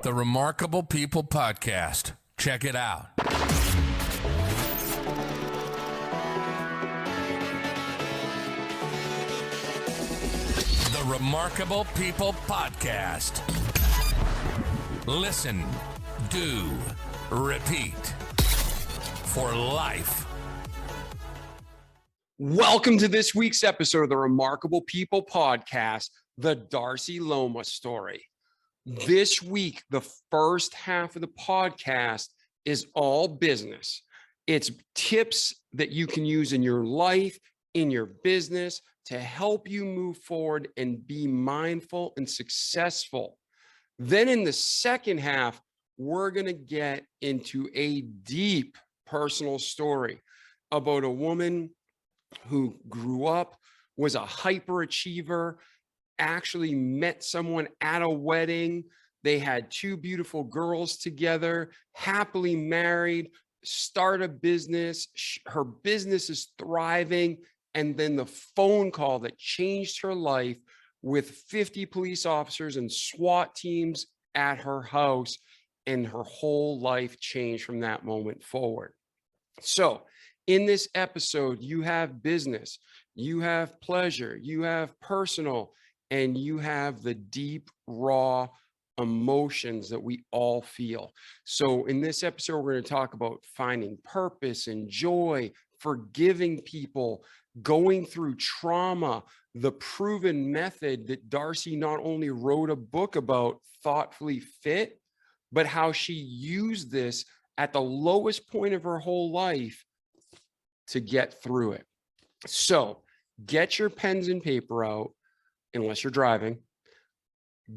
The Remarkable People Podcast. Check it out. The Remarkable People Podcast. Listen, do, repeat. For life. Welcome to this week's episode of the Remarkable People Podcast, the Darcy Luoma story. This week, the first half of the podcast is all business. It's tips that you can use in your life, in your business, to help you move forward and be mindful and successful. Then in the second half, we're going to get into a deep personal story about a woman who grew up, was a hyperachiever, actually met someone at a wedding. They had two beautiful girls together, happily married, start a business. Her business is thriving. And then the phone call that changed her life with 50 police officers and SWAT teams at her house, and her whole life changed from that moment forward. So in this episode, you have business, you have pleasure, you have personal, and you have the deep, raw emotions that we all feel. So in this episode, we're going to talk about finding purpose and joy, forgiving people, going through trauma, the proven method that Darcy not only wrote a book about, Thoughtfully Fit, but how she used this at the lowest point of her whole life to get through it. So get your pens and paper out, unless you're driving.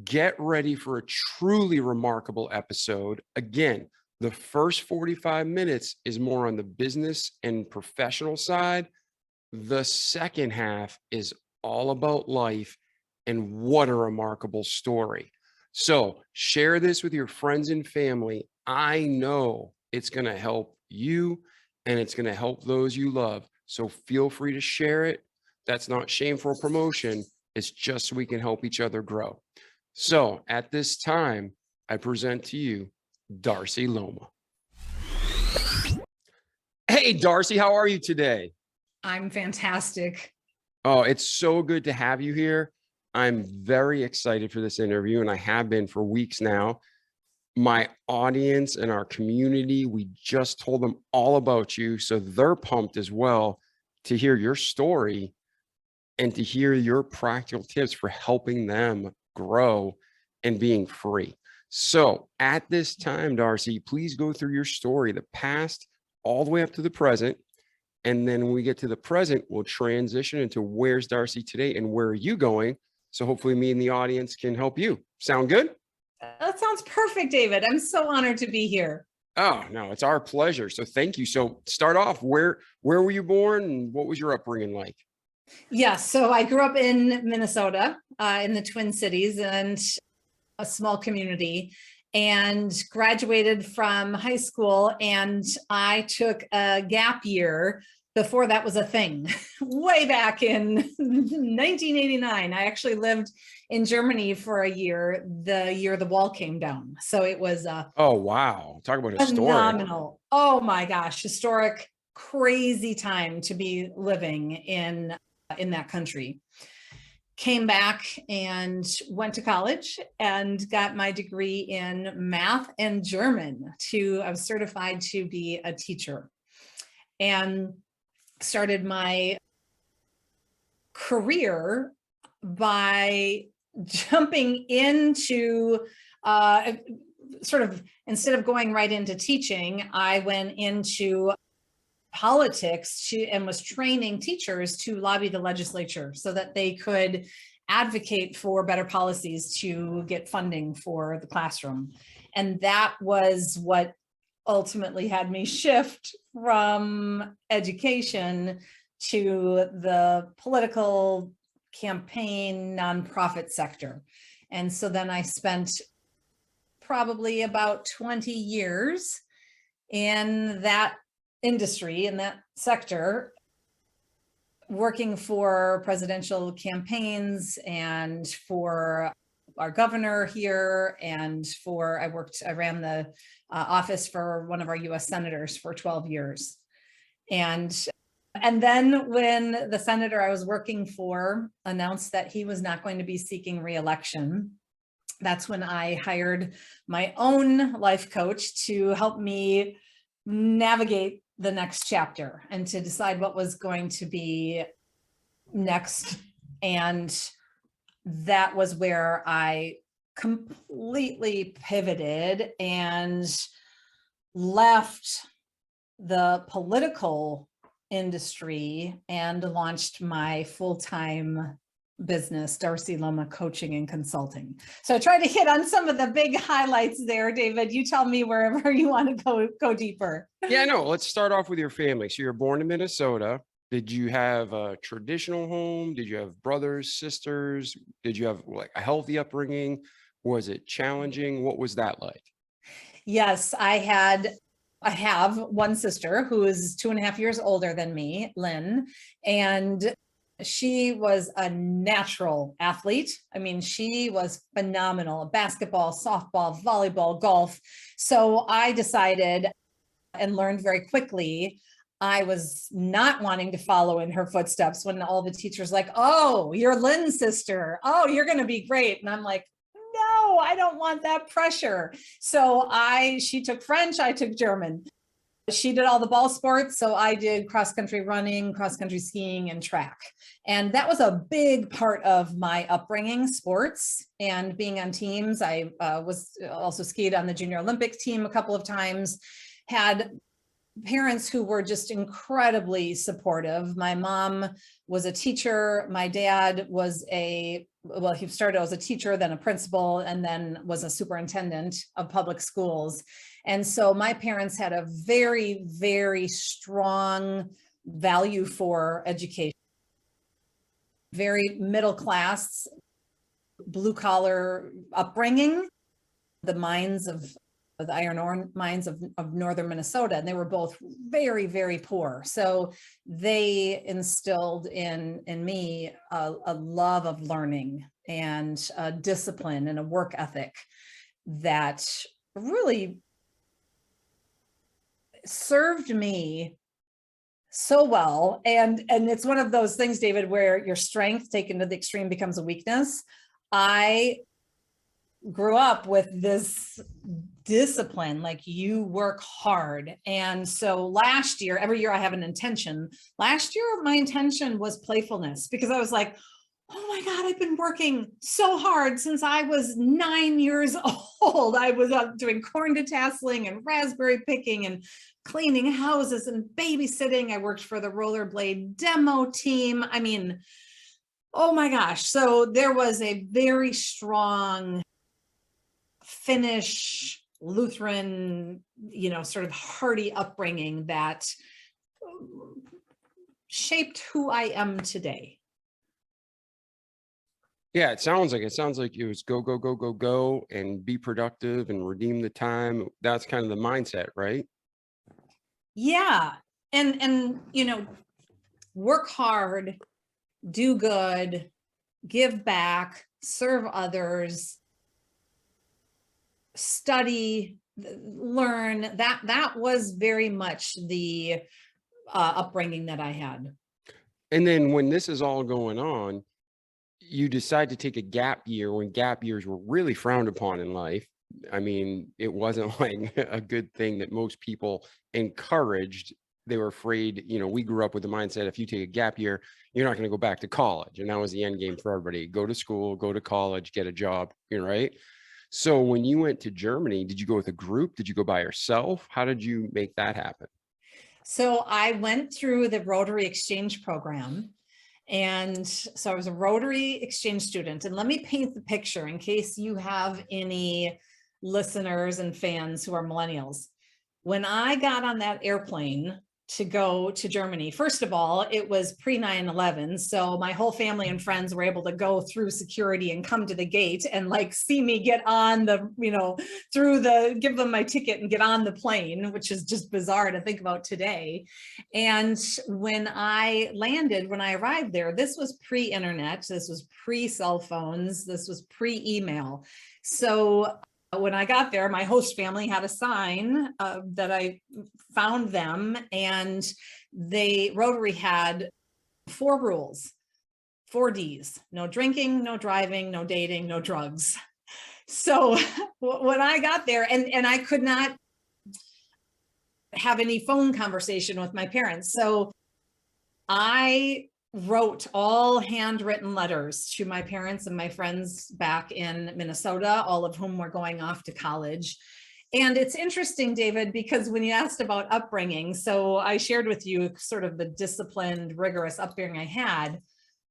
Get ready for a truly remarkable episode. Again, the first 45 minutes is more on the business and professional side. The second half is all about life, and what a remarkable story. So share this with your friends and family. I know it's going to help you and it's going to help those you love. So feel free to share it. That's not shameful promotion. It's just so we can help each other grow. So at this time, I present to you Darcy Luoma. Hey, Darcy, how are you today? I'm fantastic. Oh, it's so good to have you here. I'm very excited for this interview, and I have been for weeks now. My audience and our community, we just told them all about you, so they're pumped as well to hear your story and to hear your practical tips for helping them grow and being free. So at this time, Darcy, please go through your story, the past all the way up to the present. And then when we get to the present, we'll transition into where's Darcy today and where are you going? So hopefully me and the audience can help you. Sound good? That sounds perfect, David. I'm so honored to be here. Oh, no, it's our pleasure. So thank you. So start off, where were you born and what was your upbringing like? Yes, so I grew up in Minnesota, in the Twin Cities, and a small community, and graduated from high school. And I took a gap year before that was a thing, way back in 1989. I actually lived in Germany for a year, the year the wall came down. So it was oh, wow. Talk about historic. Phenomenal. Oh my gosh, historic, crazy time to be living in that country. Came back and went to college and got my degree in math and German. I was certified to be a teacher, and started my career by jumping into sort of, instead of going right into teaching, I went into politics and was training teachers to lobby the legislature so that they could advocate for better policies to get funding for the classroom. And that was what ultimately had me shift from education to the political campaign nonprofit sector. And so then I spent probably about 20 years in that industry, in that sector, working for presidential campaigns and for our governor here, and I ran the office for one of our US senators for 12 years. And then when the senator I was working for announced that he was not going to be seeking re-election, that's when I hired my own life coach to help me navigate the next chapter and to decide what was going to be next. And that was where I completely pivoted and left the political industry and launched my full-time business, Darcy Luoma Coaching and Consulting. So I tried to hit on some of the big highlights there, David. You tell me wherever you want to go deeper. Yeah, no, let's start off with your family. So you're born in Minnesota. Did you have a traditional home? Did you have brothers, sisters? Did you have like a healthy upbringing? Was it challenging? What was that like? Yes, I have one sister who is 2.5 years older than me, Lynn, and she was a natural athlete. I mean, she was phenomenal, basketball, softball, volleyball, golf. So I decided and learned very quickly I was not wanting to follow in her footsteps when all the teachers like, oh, you're Lynn's sister. Oh, you're going to be great. And I'm like, no, I don't want that pressure. So she took French, I took German. She did all the ball sports. So I did cross-country running, cross-country skiing, and track. And that was a big part of my upbringing, sports and being on teams. I was also skied on the Junior Olympic team a couple of times, had parents who were just incredibly supportive. My mom was a teacher. My dad was he started as a teacher, then a principal, and then was a superintendent of public schools. And so my parents had a very, very strong value for education, very middle class, blue collar upbringing, the iron ore mines of northern Minnesota, and they were both very, very poor. So they instilled in me a love of learning and a discipline and a work ethic that really served me so well. And it's one of those things, David, where your strength taken to the extreme becomes a weakness. I grew up with this discipline, like you work hard. And so last year, every year I have an intention. Last year, my intention was playfulness, because I was like, oh my God, I've been working so hard since I was 9 years old. I was doing corn detasseling and raspberry picking and cleaning houses and babysitting. I worked for the rollerblade demo team. I mean, oh my gosh. So there was a very strong Finnish Lutheran, sort of hearty upbringing that shaped who I am today. Yeah, it sounds like it was go, go, go, go, go, and be productive and redeem the time. That's kind of the mindset, right? Yeah. And work hard, do good, give back, serve others, study, learn. That was very much the upbringing that I had. And then when this is all going on, you decide to take a gap year when gap years were really frowned upon in life. I mean, it wasn't like a good thing that most people encouraged. They were afraid, we grew up with the mindset, if you take a gap year, you're not going to go back to college. And that was the end game for everybody. Go to school, go to college, get a job, right? So when you went to Germany, did you go with a group? Did you go by yourself? How did you make that happen? So I went through the Rotary Exchange program. And so I was a Rotary Exchange student. And let me paint the picture in case you have any listeners and fans who are millennials. When I got on that airplane to go to Germany. First of all, it was pre 9/11. So my whole family and friends were able to go through security and come to the gate and like see me get on the, give them my ticket and get on the plane, which is just bizarre to think about today. And when I arrived there, this was pre-internet, this was pre-cell phones, this was pre-email. So when I got there, my host family had a sign that I found them, and Rotary had 4 rules, 4 Ds: no drinking, no driving, no dating, no drugs. So when I got there, and I could not have any phone conversation with my parents. So I wrote all handwritten letters to my parents and my friends back in Minnesota, all of whom were going off to college. And it's interesting, David, because when you asked about upbringing, so I shared with you sort of the disciplined, rigorous upbringing I had.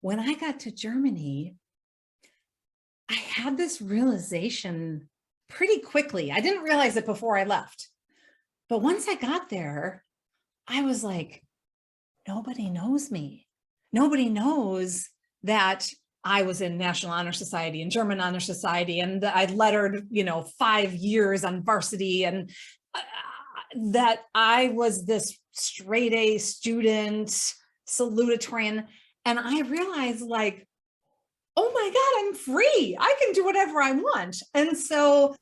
When I got to Germany, I had this realization pretty quickly. I didn't realize it before I left. But once I got there, I was like, nobody knows me. Nobody knows that I was in National Honor Society and German Honor Society, and I lettered, 5 years on varsity, and that I was this straight A student, salutatorian. And I realized, like, oh my God, I'm free. I can do whatever I want. And so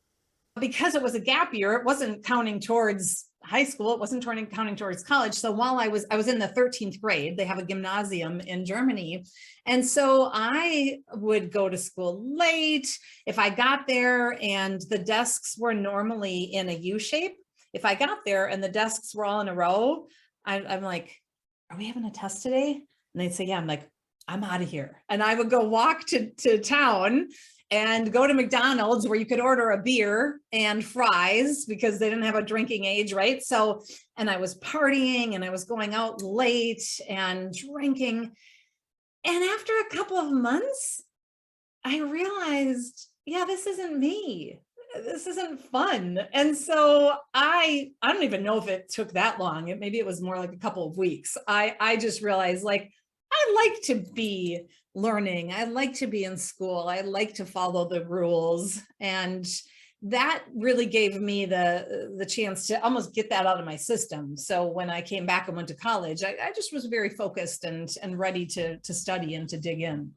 because it was a gap year, it wasn't counting towards high school, it wasn't counting towards college. So while I was in the 13th grade, they have a gymnasium in Germany. And so I would go to school late. If I got there and the desks were normally in a U shape, if I got there and the desks were all in a row, I'm like, are we having a test today? And they'd say, yeah. I'm like, I'm out of here. And I would go walk to town and go to McDonald's, where you could order a beer and fries because they didn't have a drinking age, right? So, and I was partying and I was going out late and drinking. And after a couple of months, I realized, yeah, this isn't me. This isn't fun. And so I don't even know if it took that long. Maybe it was more like a couple of weeks. I just realized, like, I like to be learning. I like to be in school. I like to follow the rules. And that really gave me the chance to almost get that out of my system. So when I came back and went to college, I just was very focused and ready to study and to dig in.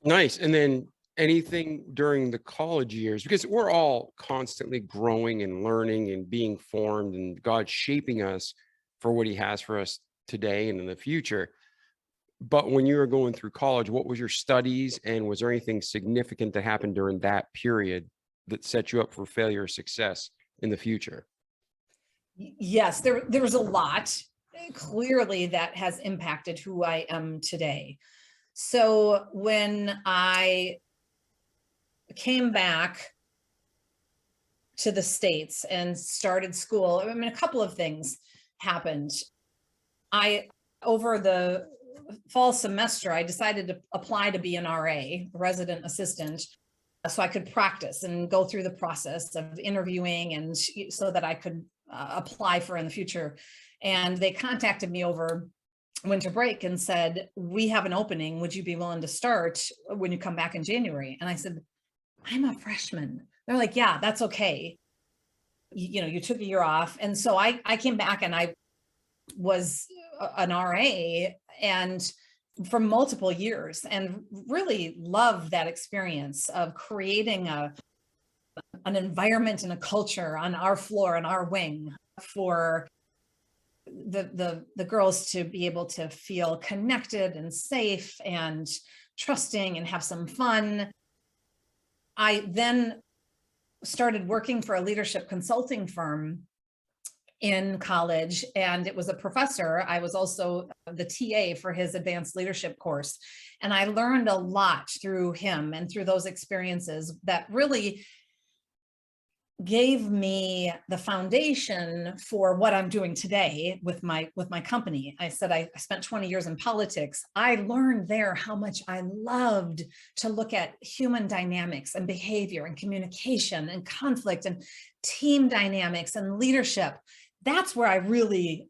Nice. And then anything during the college years, because we're all constantly growing and learning and being formed, and God's shaping us for what he has for us today and in the future. But when you were going through college, what was your studies, and was there anything significant that happened during that period that set you up for failure or success in the future? Yes, there was a lot clearly that has impacted who I am today. So when I came back to the States and started school, I mean, a couple of things happened. Over the fall semester, I decided to apply to be an RA, a resident assistant, so I could practice and go through the process of interviewing, and so that I could apply for in the future. And they contacted me over winter break and said, we have an opening. Would you be willing to start when you come back in January? And I said, I'm a freshman. They're like, yeah, that's okay. You took a year off. And so I came back and I was an RA and for multiple years, and really loved that experience of creating an environment and a culture on our floor and our wing for the girls to be able to feel connected and safe and trusting and have some fun. I then started working for a leadership consulting firm in college, and it was a professor. I was also the TA for his advanced leadership course. And I learned a lot through him and through those experiences that really gave me the foundation for what I'm doing today with my company. I said, I spent 20 years in politics. I learned there how much I loved to look at human dynamics and behavior and communication and conflict and team dynamics and leadership. That's where I really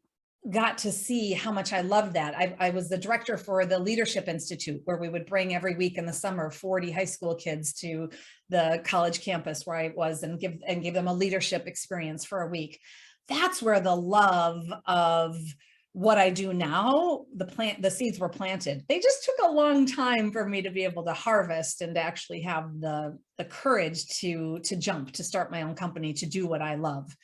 got to see how much I loved that. I was the director for the Leadership Institute, where we would bring every week in the summer 40 high school kids to the college campus where I was and give them a leadership experience for a week. That's where the love of what I do now, the seeds were planted. They just took a long time for me to be able to harvest and to actually have the courage to jump, to start my own company, to do what I love.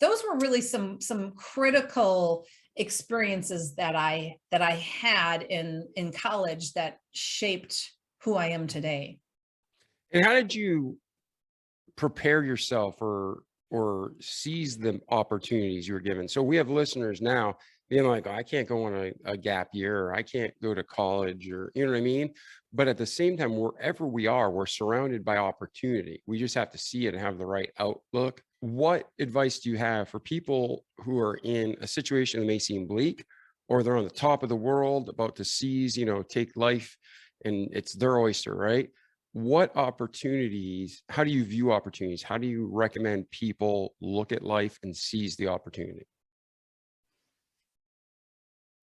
Those were really some critical experiences that I had in college that shaped who I am today. And how did you prepare yourself or seize the opportunities you were given? So we have listeners now being like, oh, I can't go on a gap year, or I can't go to college, or you know what I mean? But at the same time, wherever we are, we're surrounded by opportunity. We just have to see it and have the right outlook. What advice do you have for people who are in a situation that may seem bleak, or they're on the top of the world about to seize, take life and it's their oyster, right? What opportunities, how do you view opportunities? How do you recommend people look at life and seize the opportunity?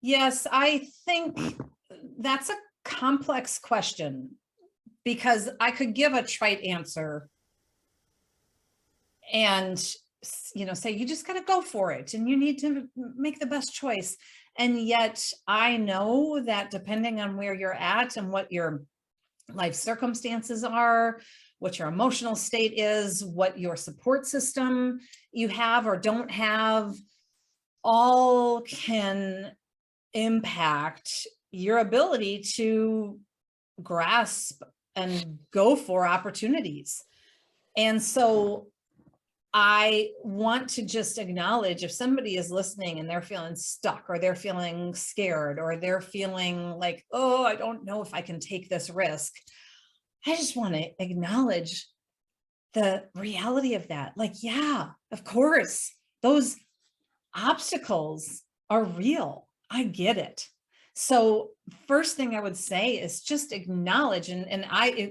Yes, I think that's a complex question, because I could give a trite answer and say you just got to go for it and you need to make the best choice. And yet I know that depending on where you're at and what your life circumstances are, what your emotional state is, what your support system you have or don't have, all can impact your ability to grasp and go for opportunities. And so I want to just acknowledge, if somebody is listening and they're feeling stuck, or they're feeling scared, or they're feeling like, oh, I don't know if I can take this risk, I just want to acknowledge the reality of that. Like, yeah, of course, those obstacles are real. I get it. So first thing I would say is just acknowledge, and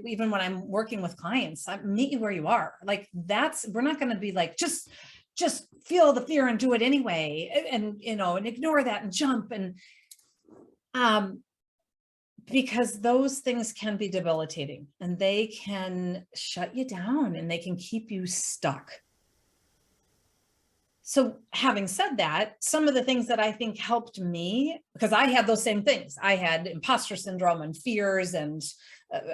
even when I'm working with clients, I meet you where you are. Like, we're not going to be like, just feel the fear and do it anyway. And ignore that and jump. And, because those things can be debilitating and they can shut you down and they can keep you stuck. So having said that, some of the things that I think helped me, because I had those same things, I had imposter syndrome and fears and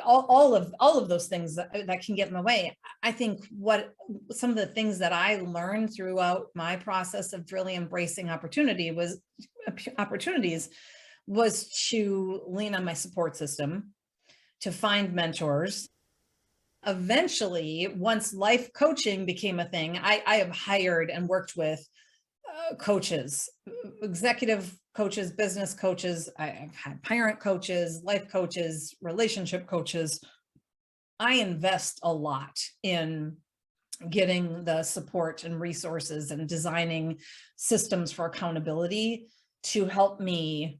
all of those things that can get in the way. I think some of the things that I learned throughout my process of really embracing opportunities was to lean on my support system, to find mentors. Eventually, once life coaching became a thing, I have hired and worked with coaches, executive coaches, business coaches. I've had parent coaches, life coaches, relationship coaches. I invest a lot in getting the support and resources and designing systems for accountability to help me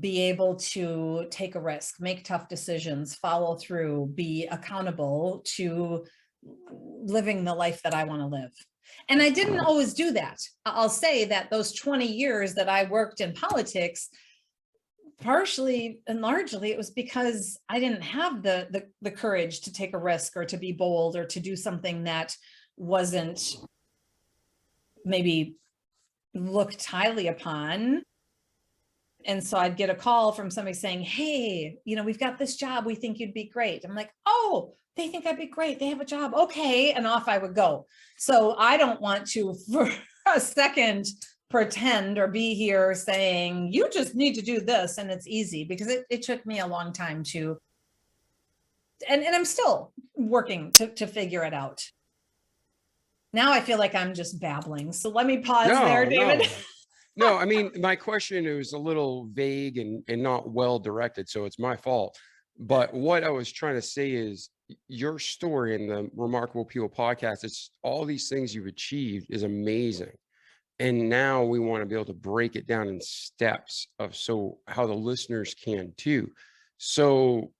be able to take a risk, make tough decisions, follow through, be accountable to living the life that I want to live. And I didn't always do that. I'll say that those 20 years that I worked in politics, partially and largely it was because I didn't have the courage to take a risk or to be bold or to do something that wasn't maybe looked highly upon. And so I'd get a call from somebody saying, hey, we've got this job. We think you'd be great. I'm like, oh, they think I'd be great. They have a job. Okay. And off I would go. So I don't want to for a second pretend or be here saying, you just need to do this and it's easy, because it took me a long time to, and I'm still working to figure it out. Now I feel like I'm just babbling. So let me pause there, David. No, I mean, my question was a little vague and not well directed, so it's my fault. But what I was trying to say is your story in the Remarkable People podcast, it's all these things you've achieved is amazing. And now we want to be able to break it down in steps so how the listeners can too. So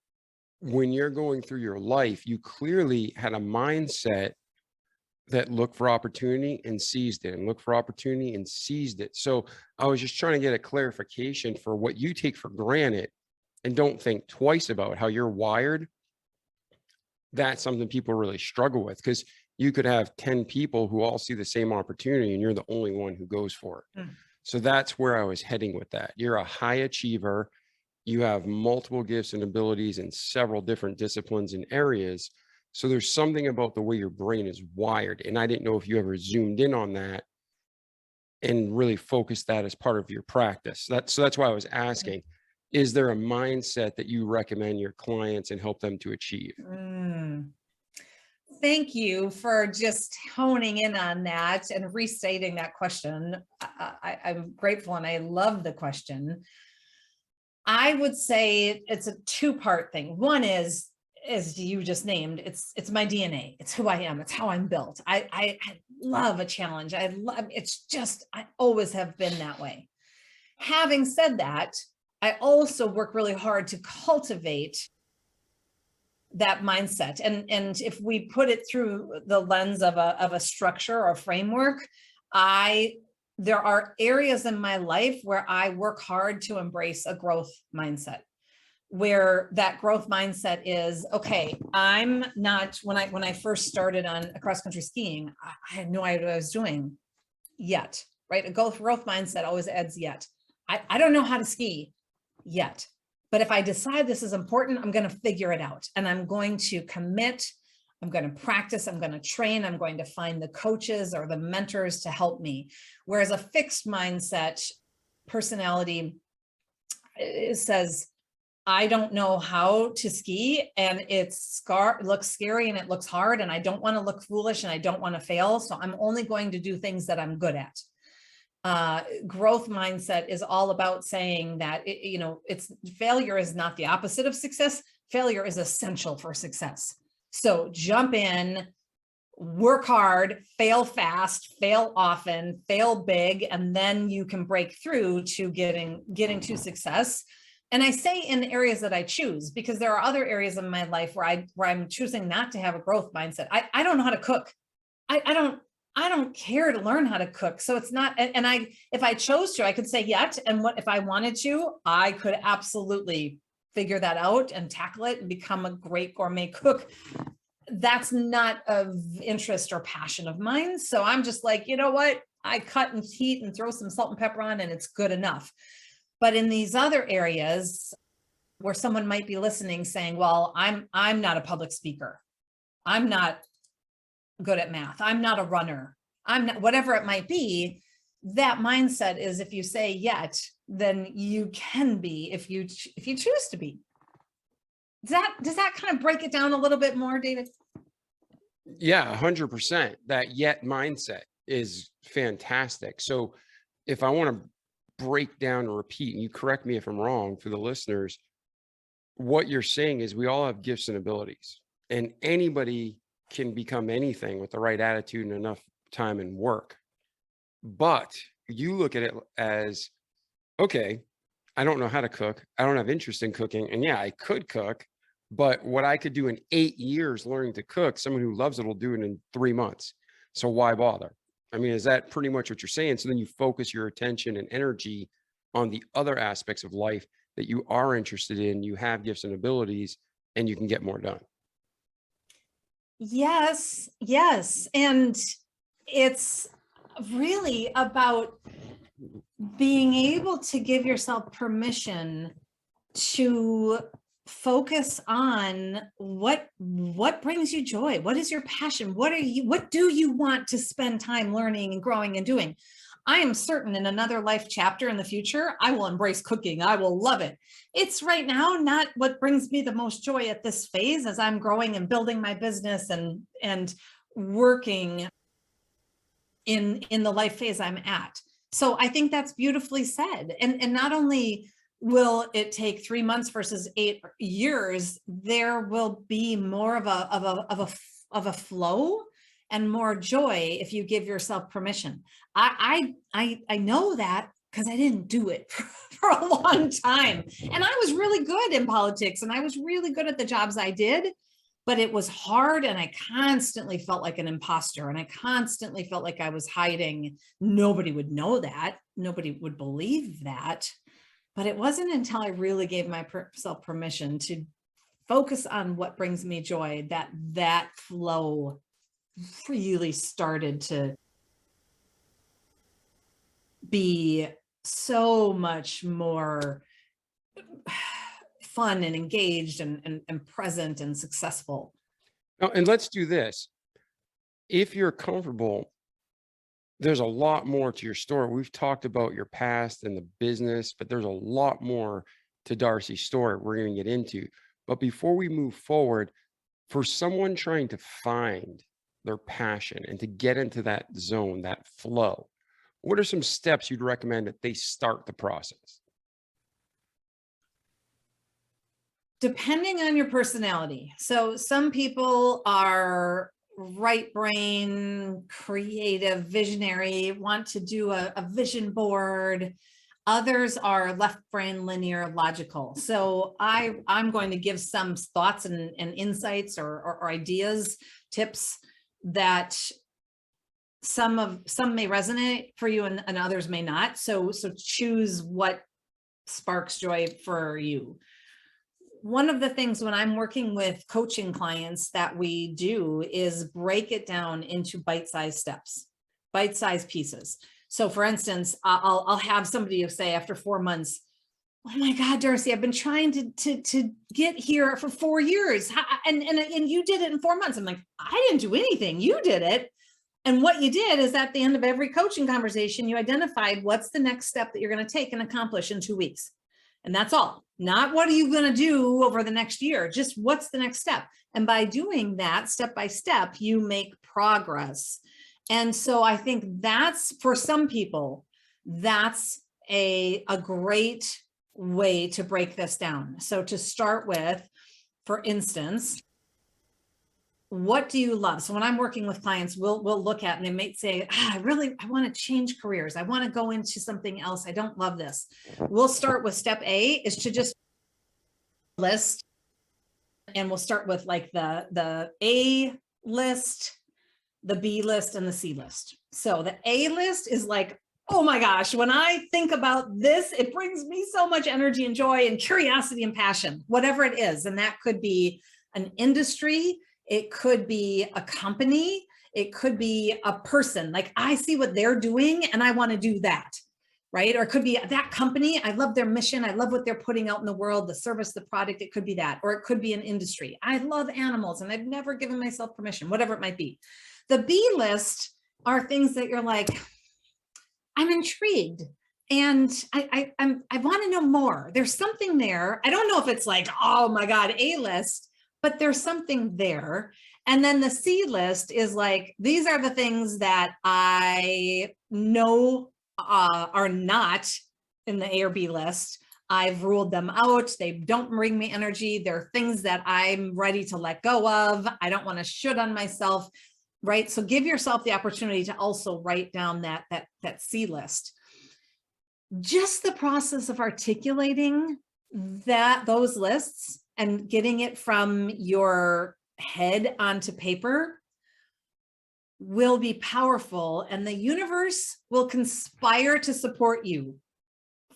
when you're going through your life, you clearly had a mindset that looked for opportunity and seized it, and looked for opportunity and seized it. So I was just trying to get a clarification for what you take for granted and don't think twice about how you're wired. That's something people really struggle with, because you could have 10 people who all see the same opportunity and you're the only one who goes for it. So that's where I was heading with that. You're a high achiever. You have multiple gifts and abilities in several different disciplines and areas. So there's something about the way your brain is wired. And I didn't know if you ever zoomed in on that and really focused that as part of your practice. So that's why I was asking, is there a mindset that you recommend your clients and help them to achieve? Thank you for just honing in on that and restating that question. I'm grateful and I love the question. I would say it's a two-part thing. One is, as you just named, it's my DNA. It's who I am. It's how I'm built. I love a challenge. I always have been that way. Having said that, I also work really hard to cultivate that mindset. And if we put it through the lens of a structure or framework, there are areas in my life where I work hard to embrace a growth mindset, where that growth mindset is, okay, I'm not, when I first started on cross-country skiing, I had no idea what I was doing yet, right? A growth mindset always adds yet. I don't know how to ski yet, but if I decide this is important, I'm going to figure it out and I'm going to commit. I'm going to practice, I'm going to train, I'm going to find the coaches or the mentors to help me. Whereas a fixed mindset personality says, I don't know how to ski and it looks scary and it looks hard and I don't want to look foolish and I don't want to fail. So I'm only going to do things that I'm good at. Growth mindset is all about saying that, failure is not the opposite of success. Failure is essential for success. So jump in, work hard, fail fast, fail often, fail big, and then you can break through to getting to success. And I say in areas that I choose, because there are other areas in my life where I'm choosing not to have a growth mindset. I don't know how to cook. I don't care to learn how to cook. So it's not, and if I chose to, I could say yet. And if I wanted to, I could absolutely figure that out and tackle it and become a great gourmet cook. That's not of interest or passion of mine. So I'm just like, you know what? I cut and heat and throw some salt and pepper on and it's good enough. But in these other areas where someone might be listening saying, well, I'm not a public speaker. I'm not good at math. I'm not a runner. I'm not, whatever it might be. That mindset is, if you say yet, then you can be, if you choose to be. Does that kind of break it down a little bit more, David? Yeah, 100%. That yet mindset is fantastic. So if I want to break down and repeat, and you correct me if I'm wrong for the listeners, what you're saying is we all have gifts and abilities, and anybody can become anything with the right attitude and enough time and work. But you look at it as, okay, I don't know how to cook. I don't have interest in cooking. And yeah, I could cook, but what I could do in 8 years learning to cook, someone who loves it will do it in 3 months. So why bother? I mean, is that pretty much what you're saying? So then you focus your attention and energy on the other aspects of life that you are interested in, you have gifts and abilities, and you can get more done. Yes. And it's really about being able to give yourself permission to focus on what brings you joy. What is your passion? What do you want to spend time learning and growing and doing? I am certain in another life chapter in the future, I will embrace cooking. I will love it. It's right now not what brings me the most joy at this phase as I'm growing and building my business and working in the life phase I'm at. So I think that's beautifully said. And not only will it take 3 months versus 8 years, there will be more of a flow and more joy if you give yourself permission. I know that because I didn't do it for a long time. And I was really good in politics and I was really good at the jobs I did. but it was hard. And I constantly felt like an imposter, and I constantly felt like I was hiding. Nobody would know that. Nobody would believe that. But it wasn't until I really gave myself permission to focus on what brings me joy that flow really started to be so much more fun and engaged and present and successful. Now, and let's do this. If you're comfortable, there's a lot more to your story. We've talked about your past and the business, but there's a lot more to Darcy's story we're going to get into. But before we move forward, for someone trying to find their passion and to get into that zone, that flow, what are some steps you'd recommend that they start the process? Depending on your personality. So some people are right brain, creative, visionary, want to do a vision board. Others are left brain, linear, logical. So I'm going to give some thoughts and insights or ideas, tips that some may resonate for you and others may not. So choose what sparks joy for you. One of the things when I'm working with coaching clients that we do is break it down into bite-sized steps, bite-sized pieces. So for instance, I'll have somebody say after 4 months, oh my God, Darcy, I've been trying to get here for 4 years. And you did it in 4 months. I'm like, I didn't do anything. You did it. And what you did is at the end of every coaching conversation, you identified what's the next step that you're going to take and accomplish in 2 weeks. And that's all. Not what are you going to do over the next year, just what's the next step. And by doing that step by step, you make progress. And so I think that's, for some people, that's a great way to break this down. So to start with, for instance, what do you love? So when I'm working with clients, we'll look at, and they might say, I want to change careers. I want to go into something else. I don't love this. We'll start with step A is to just list. And we'll start with like the A list, the B list, and the C list. So the A list is like, oh my gosh, when I think about this, it brings me so much energy and joy and curiosity and passion, whatever it is. And that could be an industry. It could be a company. It could be a person. Like I see what they're doing and I want to do that, right? Or it could be that company. I love their mission. I love what they're putting out in the world, the service, the product. It could be that, or it could be an industry. I love animals and I've never given myself permission, whatever it might be. The B list are things that you're like, I'm intrigued and I want to know more. There's something there. I don't know if it's like, oh my God, A list, but there's something there. And then the C list is like, these are the things that I know are not in the A or B list. I've ruled them out. They don't bring me energy. They're things that I'm ready to let go of. I don't want to should on myself, right? So give yourself the opportunity to also write down that C list. Just the process of articulating those lists and getting it from your head onto paper will be powerful, and the universe will conspire to support you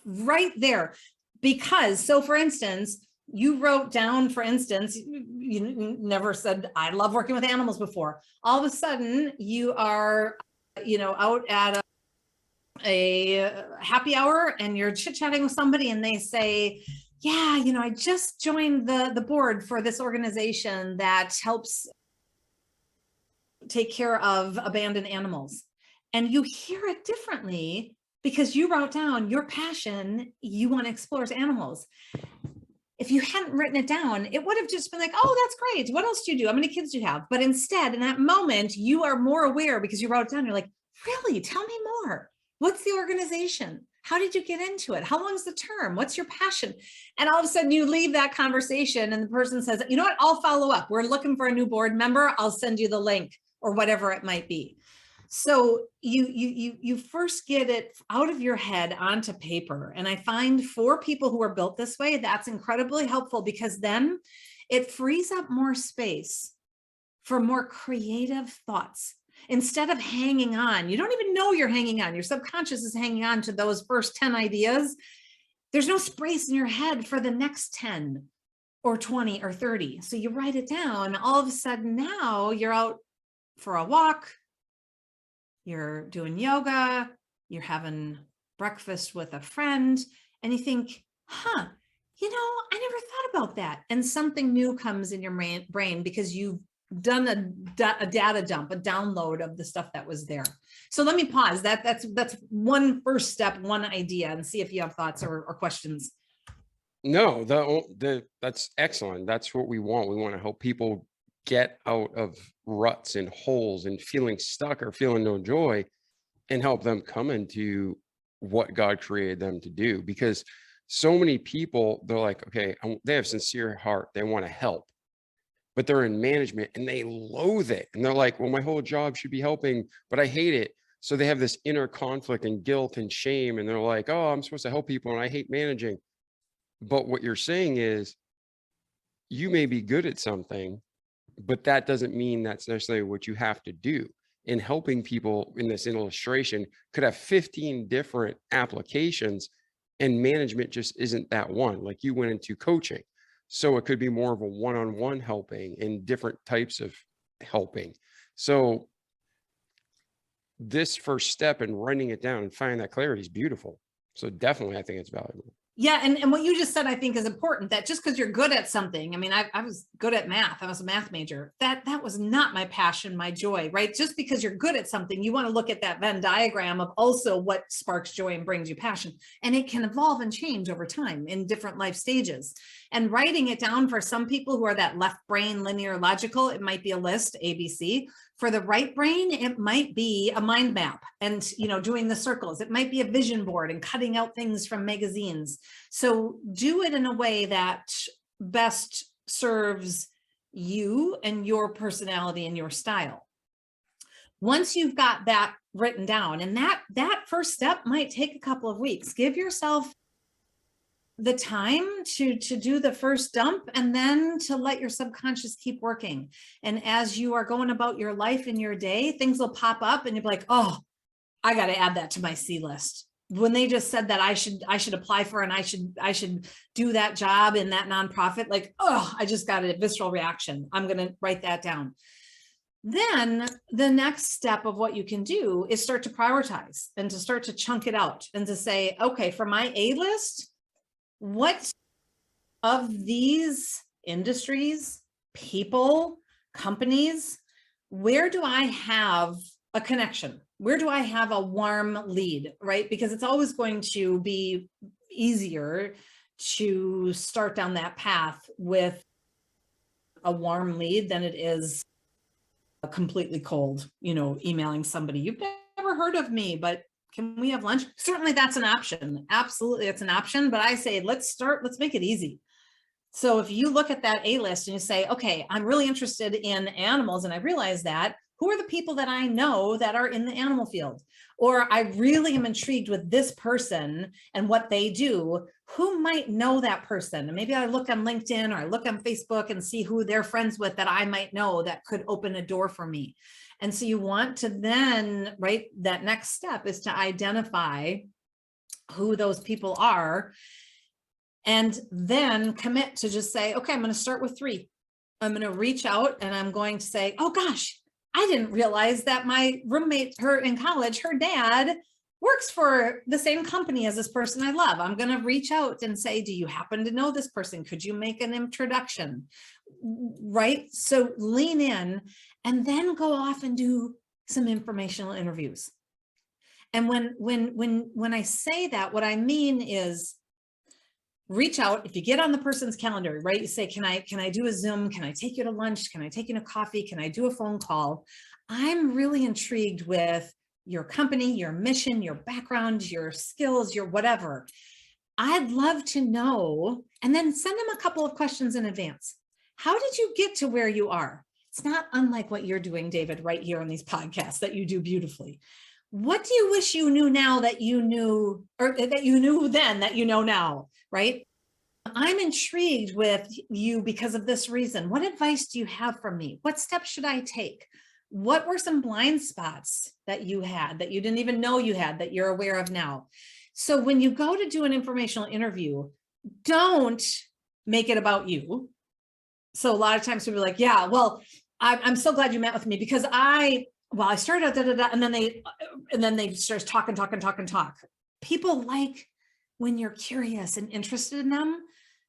right there. Because, so for instance, you wrote down, for instance, you never said, I love working with animals before. All of a sudden you are, out at a happy hour and you're chit-chatting with somebody and they say, yeah, I just joined the board for this organization that helps take care of abandoned animals. And you hear it differently because you wrote down your passion, you want to explore animals. If you hadn't written it down, it would have just been like, oh, that's great. What else do you do? How many kids do you have? But instead, in that moment, you are more aware because you wrote it down. You're like, really? Tell me more. What's the organization? How did you get into it? How long is the term? What's your passion? And all of a sudden you leave that conversation and the person says, you know what? I'll follow up. We're looking for a new board member. I'll send you the link or whatever it might be. So you first get it out of your head onto paper. And I find for people who are built this way, that's incredibly helpful because then It frees up more space for more creative thoughts. Instead of hanging on, you don't even know you're hanging on. Your subconscious is hanging on to those first 10 ideas. There's no space in your head for the next 10 or 20 or 30. So you write it down. All of a sudden now you're out for a walk, you're doing yoga, you're having breakfast with a friend, and you think, I never thought about that. And something new comes in your brain because you've done a data dump, a download of the stuff that was there. So let me pause. That's one first step, one idea, and see if you have thoughts or questions. No, that's excellent. That's what we want. We want to help people get out of ruts and holes and feeling stuck or feeling no joy, and help them come into what God created them to do. Because so many people, they're like, okay, they have sincere heart. They want to help, but they're in management and they loathe it. And they're like, well, my whole job should be helping, but I hate it. So they have this inner conflict and guilt and shame. And they're like, oh, I'm supposed to help people and I hate managing. But what you're saying is, you may be good at something, but that doesn't mean that's necessarily what you have to do. And helping people in this illustration could have 15 different applications, and management just isn't that one. Like, you went into coaching, so it could be more of a one-on-one helping and different types of helping. So this first step in writing it down and finding that clarity is beautiful. So definitely, I think it's valuable. Yeah. And what you just said, I think, is important, that just because you're good at something, I mean, I was good at math. I was a math major. That was not my passion, my joy, right? Just because you're good at something, you want to look at that Venn diagram of also what sparks joy and brings you passion. And it can evolve and change over time in different life stages. And writing it down, for some people who are that left brain, linear, logical, it might be a list, ABC. For the right brain, it might be a mind map and, doing the circles. It might be a vision board and cutting out things from magazines. So do it in a way that best serves you and your personality and your style. Once you've got that written down, and that first step might take a couple of weeks, give yourself the time to do the first dump, and then to let your subconscious keep working. And as you are going about your life in your day, things will pop up and you'll be like, oh, I got to add that to my C list. When they just said that I should apply for, and I should do that job in that nonprofit, like, oh, I just got a visceral reaction. I'm going to write that down. Then the next step of what you can do is start to prioritize and to start to chunk it out and to say, okay, for my A list, what of these industries, people, companies, where do I have a connection? Where do I have a warm lead, right? Because it's always going to be easier to start down that path with a warm lead than it is a completely cold, emailing somebody. You've never heard of me, but can we have lunch? Certainly that's an option. Absolutely, it's an option. But I say, let's make it easy. So if you look at that A list and you say, okay, I'm really interested in animals, and I realize that, who are the people that I know that are in the animal field? Or I really am intrigued with this person and what they do. Who might know that person? And maybe I look on LinkedIn or I look on Facebook and see who they're friends with that I might know that could open a door for me. And so you want to then, right, that next step is to identify who those people are, and then commit to just say, okay, I'm going to start with 3. I'm going to reach out and I'm going to say, oh gosh, I didn't realize that my roommate, her in college, her dad works for the same company as this person I love. I'm going to reach out and say, do you happen to know this person? Could you make an introduction? Right? So lean in and then go off and do some informational interviews. And when I say that, what I mean is reach out. If you get on the person's calendar, right? You say, can I do a Zoom? Can I take you to lunch? Can I take you to coffee? Can I do a phone call? I'm really intrigued with your company, your mission, your background, your skills, your whatever. I'd love to know. And then send them a couple of questions in advance. How did you get to where you are? It's not unlike what you're doing, David, right here on these podcasts that you do beautifully. What do you wish you knew now that you knew, or that you knew then that you know now, right? I'm intrigued with you because of this reason. What advice do you have for me? What steps should I take? What were some blind spots that you had that you didn't even know you had that you're aware of now? So when you go to do an informational interview, don't make it about you. So a lot of times people are like, yeah, well, I'm so glad you met with me because I started out, and then they start talking. People like when you're curious and interested in them.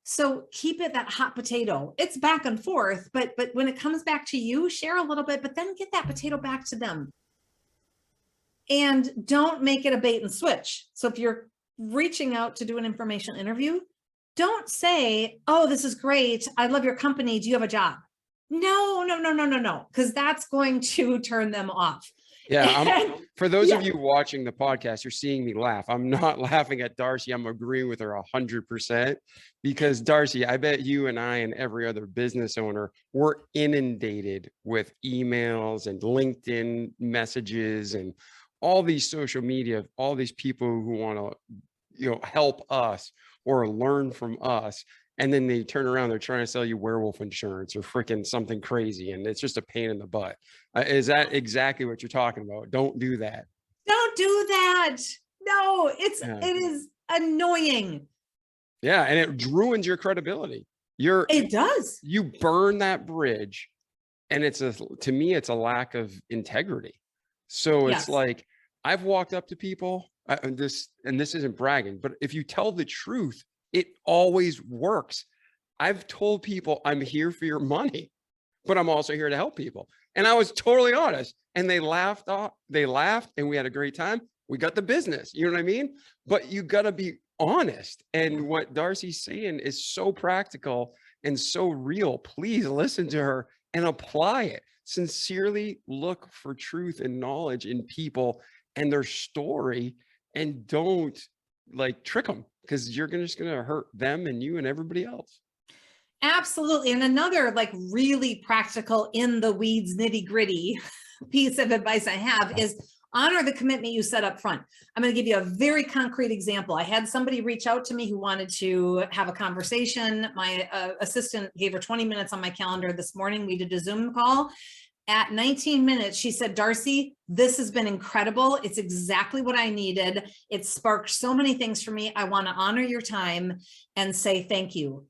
So keep it that hot potato. It's back and forth, but when it comes back to you, share a little bit, but then get that potato back to them. And don't make it a bait and switch. So if you're reaching out to do an informational interview, don't say, oh, this is great. I love your company. Do you have a job? No, because that's going to turn them off. Yeah. For those of you watching the podcast, you're seeing me laugh. I'm not laughing at Darcy. I'm agreeing with her 100% because Darcy, I bet you and I and every other business owner, we're inundated with emails and LinkedIn messages and all these social media, all these people who want to, help us or learn from us. And then they turn around, they're trying to sell you werewolf insurance or freaking something crazy. And it's just a pain in the butt. Is that exactly what you're talking about? Don't do that. Don't do that. No, it is annoying. Yeah. And it ruins your credibility. It does. You burn that bridge. And to me, it's a lack of integrity. So it's like, I've walked up to people, and this isn't bragging, but if you tell the truth, it always works. I've told people I'm here for your money, but I'm also here to help people. And I was totally honest, and they laughed and we had a great time. We got the business, you know what I mean? But you got to be honest. And what Darcy's saying is so practical and so real. Please listen to her and apply it. Sincerely look for truth and knowledge in people and their story, and don't trick them, because you're just going to hurt them and you and everybody else. Absolutely. And another really practical in the weeds, nitty gritty piece of advice I have is honor the commitment you set up front. I'm going to give you a very concrete example. I had somebody reach out to me who wanted to have a conversation. My assistant gave her 20 minutes on my calendar this morning. We did a Zoom call. At 19 minutes, she said, Darcy, this has been incredible. It's exactly what I needed. It sparked so many things for me. I want to honor your time and say thank you.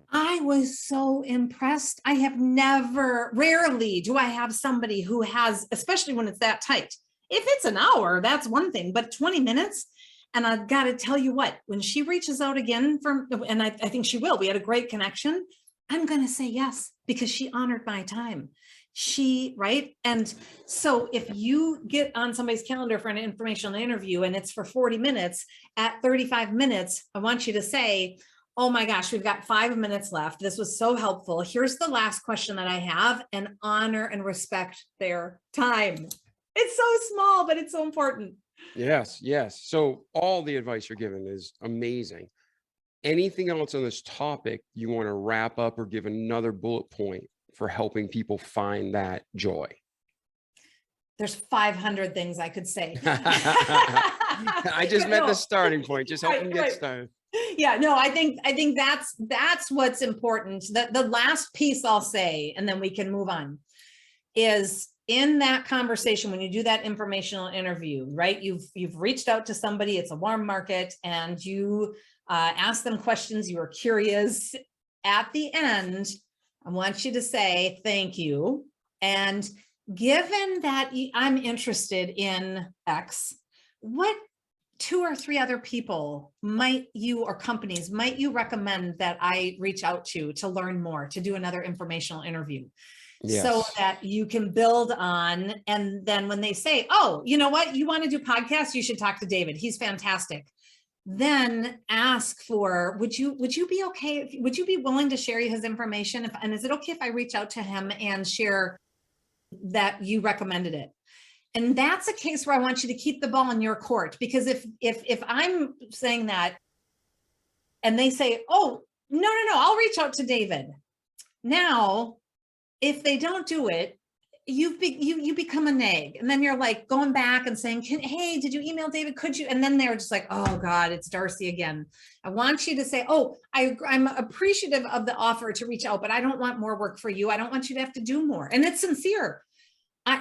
I was so impressed. Rarely do I have somebody who has, especially when it's that tight. If it's an hour, that's one thing, but 20 minutes. And I've got to tell you what, when she reaches out again and I think she will, we had a great connection. I'm going to say yes, because she honored my time. Right. And so if you get on somebody's calendar for an informational interview and it's for 40 minutes, at 35 minutes, I want you to say, oh my gosh, we've got 5 minutes left. This was so helpful. Here's the last question that I have, and honor and respect their time. It's so small, but it's so important. Yes. So all the advice you're giving is amazing. Anything else on this topic you want to wrap up or give another bullet point for helping people find that joy? There's 500 things I could say. I just meant the starting point. Just help them get started. Yeah, no, I think that's what's important. The last piece I'll say, and then we can move on, is in that conversation, when you do that informational interview, right? You've reached out to somebody, it's a warm market, and you ask them questions, you are curious. At the end, I want you to say thank you. And given that I'm interested in X, what 2 or 3 other people or companies might you recommend that I reach out to learn more, to do another informational interview? Yes. So that you can build on. And then when they say, oh, you know what, you want to do podcasts, you should talk to David. He's fantastic. Then ask for, would you be okay? Would you be willing to share his information? And is it okay if I reach out to him and share that you recommended it? And that's a case where I want you to keep the ball in your court, because if I'm saying that and they say, oh, no, I'll reach out to David. Now, if they don't do it, you become a nag, and then you're like going back and saying, hey, did you email David? Could you? And then they're just like, oh God, it's Darcy again. I want you to say, oh, I'm appreciative of the offer to reach out, but I don't want more work for you. I don't want you to have to do more. And it's sincere.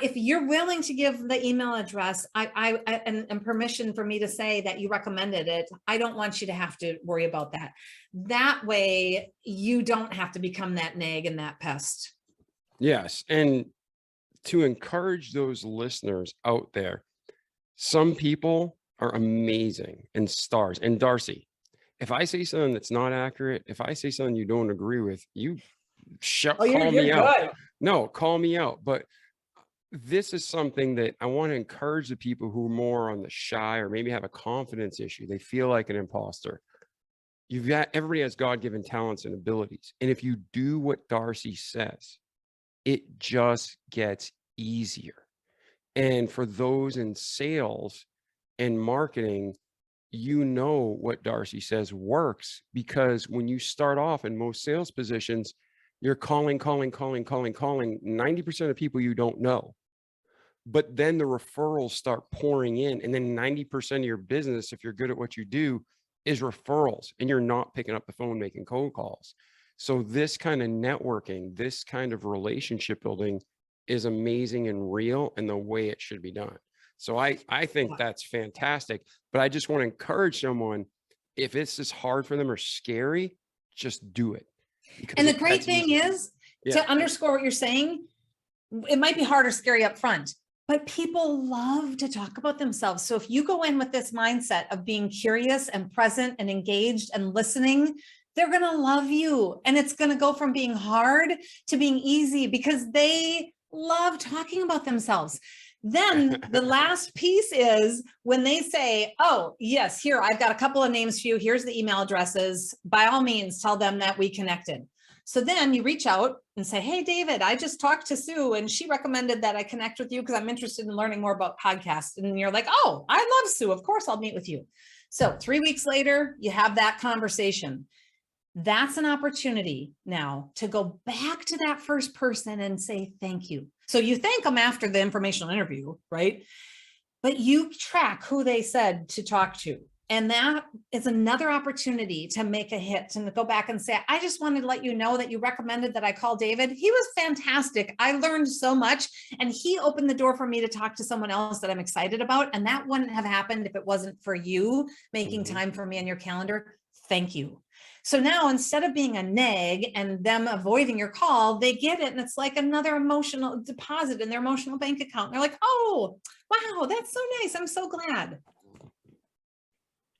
If you're willing to give the email address and permission for me to say that you recommended it, I don't want you to have to worry about that. That way you don't have to become that nag and that pest. Yes. And to encourage those listeners out there, some people are amazing and stars. And Darcy, if I say something that's not accurate, if I say something you don't agree with, you call me out. No, call me out. But this is something that I want to encourage the people who are more on the shy or maybe have a confidence issue. They feel like an imposter. Everybody has God-given talents and abilities. And if you do what Darcy says, it just gets easier. And for those in sales and marketing, you know what Darcy says works, because when you start off in most sales positions, you're calling 90% of people you don't know. But then the referrals start pouring in, and then 90% of your business, if you're good at what you do, is referrals, and you're not picking up the phone making cold calls. So this kind of networking, this kind of relationship building is amazing and real, and the way it should be done. So I think that's fantastic, but I just want to encourage someone, if it's just hard for them or scary, just do it. And the great thing is, to underscore what you're saying, it might be hard or scary up front, but people love to talk about themselves. So if you go in with this mindset of being curious and present and engaged and listening, they're going to love you. And it's going to go from being hard to being easy, because they love talking about themselves. Then the last piece is when they say, oh, yes, here, I've got a couple of names for you. Here's the email addresses. By all means, tell them that we connected. So then you reach out and say, hey, David, I just talked to Sue and she recommended that I connect with you because I'm interested in learning more about podcasts. And you're like, oh, I love Sue. Of course, I'll meet with you. So 3 weeks later, you have that conversation. That's an opportunity now to go back to that first person and say, thank you. So you thank them after the informational interview, right? But you track who they said to talk to. And that is another opportunity to make a hit and go back and say, I just wanted to let you know that you recommended that I call David. He was fantastic. I learned so much, and he opened the door for me to talk to someone else that I'm excited about. And that wouldn't have happened if it wasn't for you making time for me on your calendar. Thank you. So now, instead of being a nag and them avoiding your call, they get it. And it's like another emotional deposit in their emotional bank account. And they're like, oh, wow, that's so nice. I'm so glad.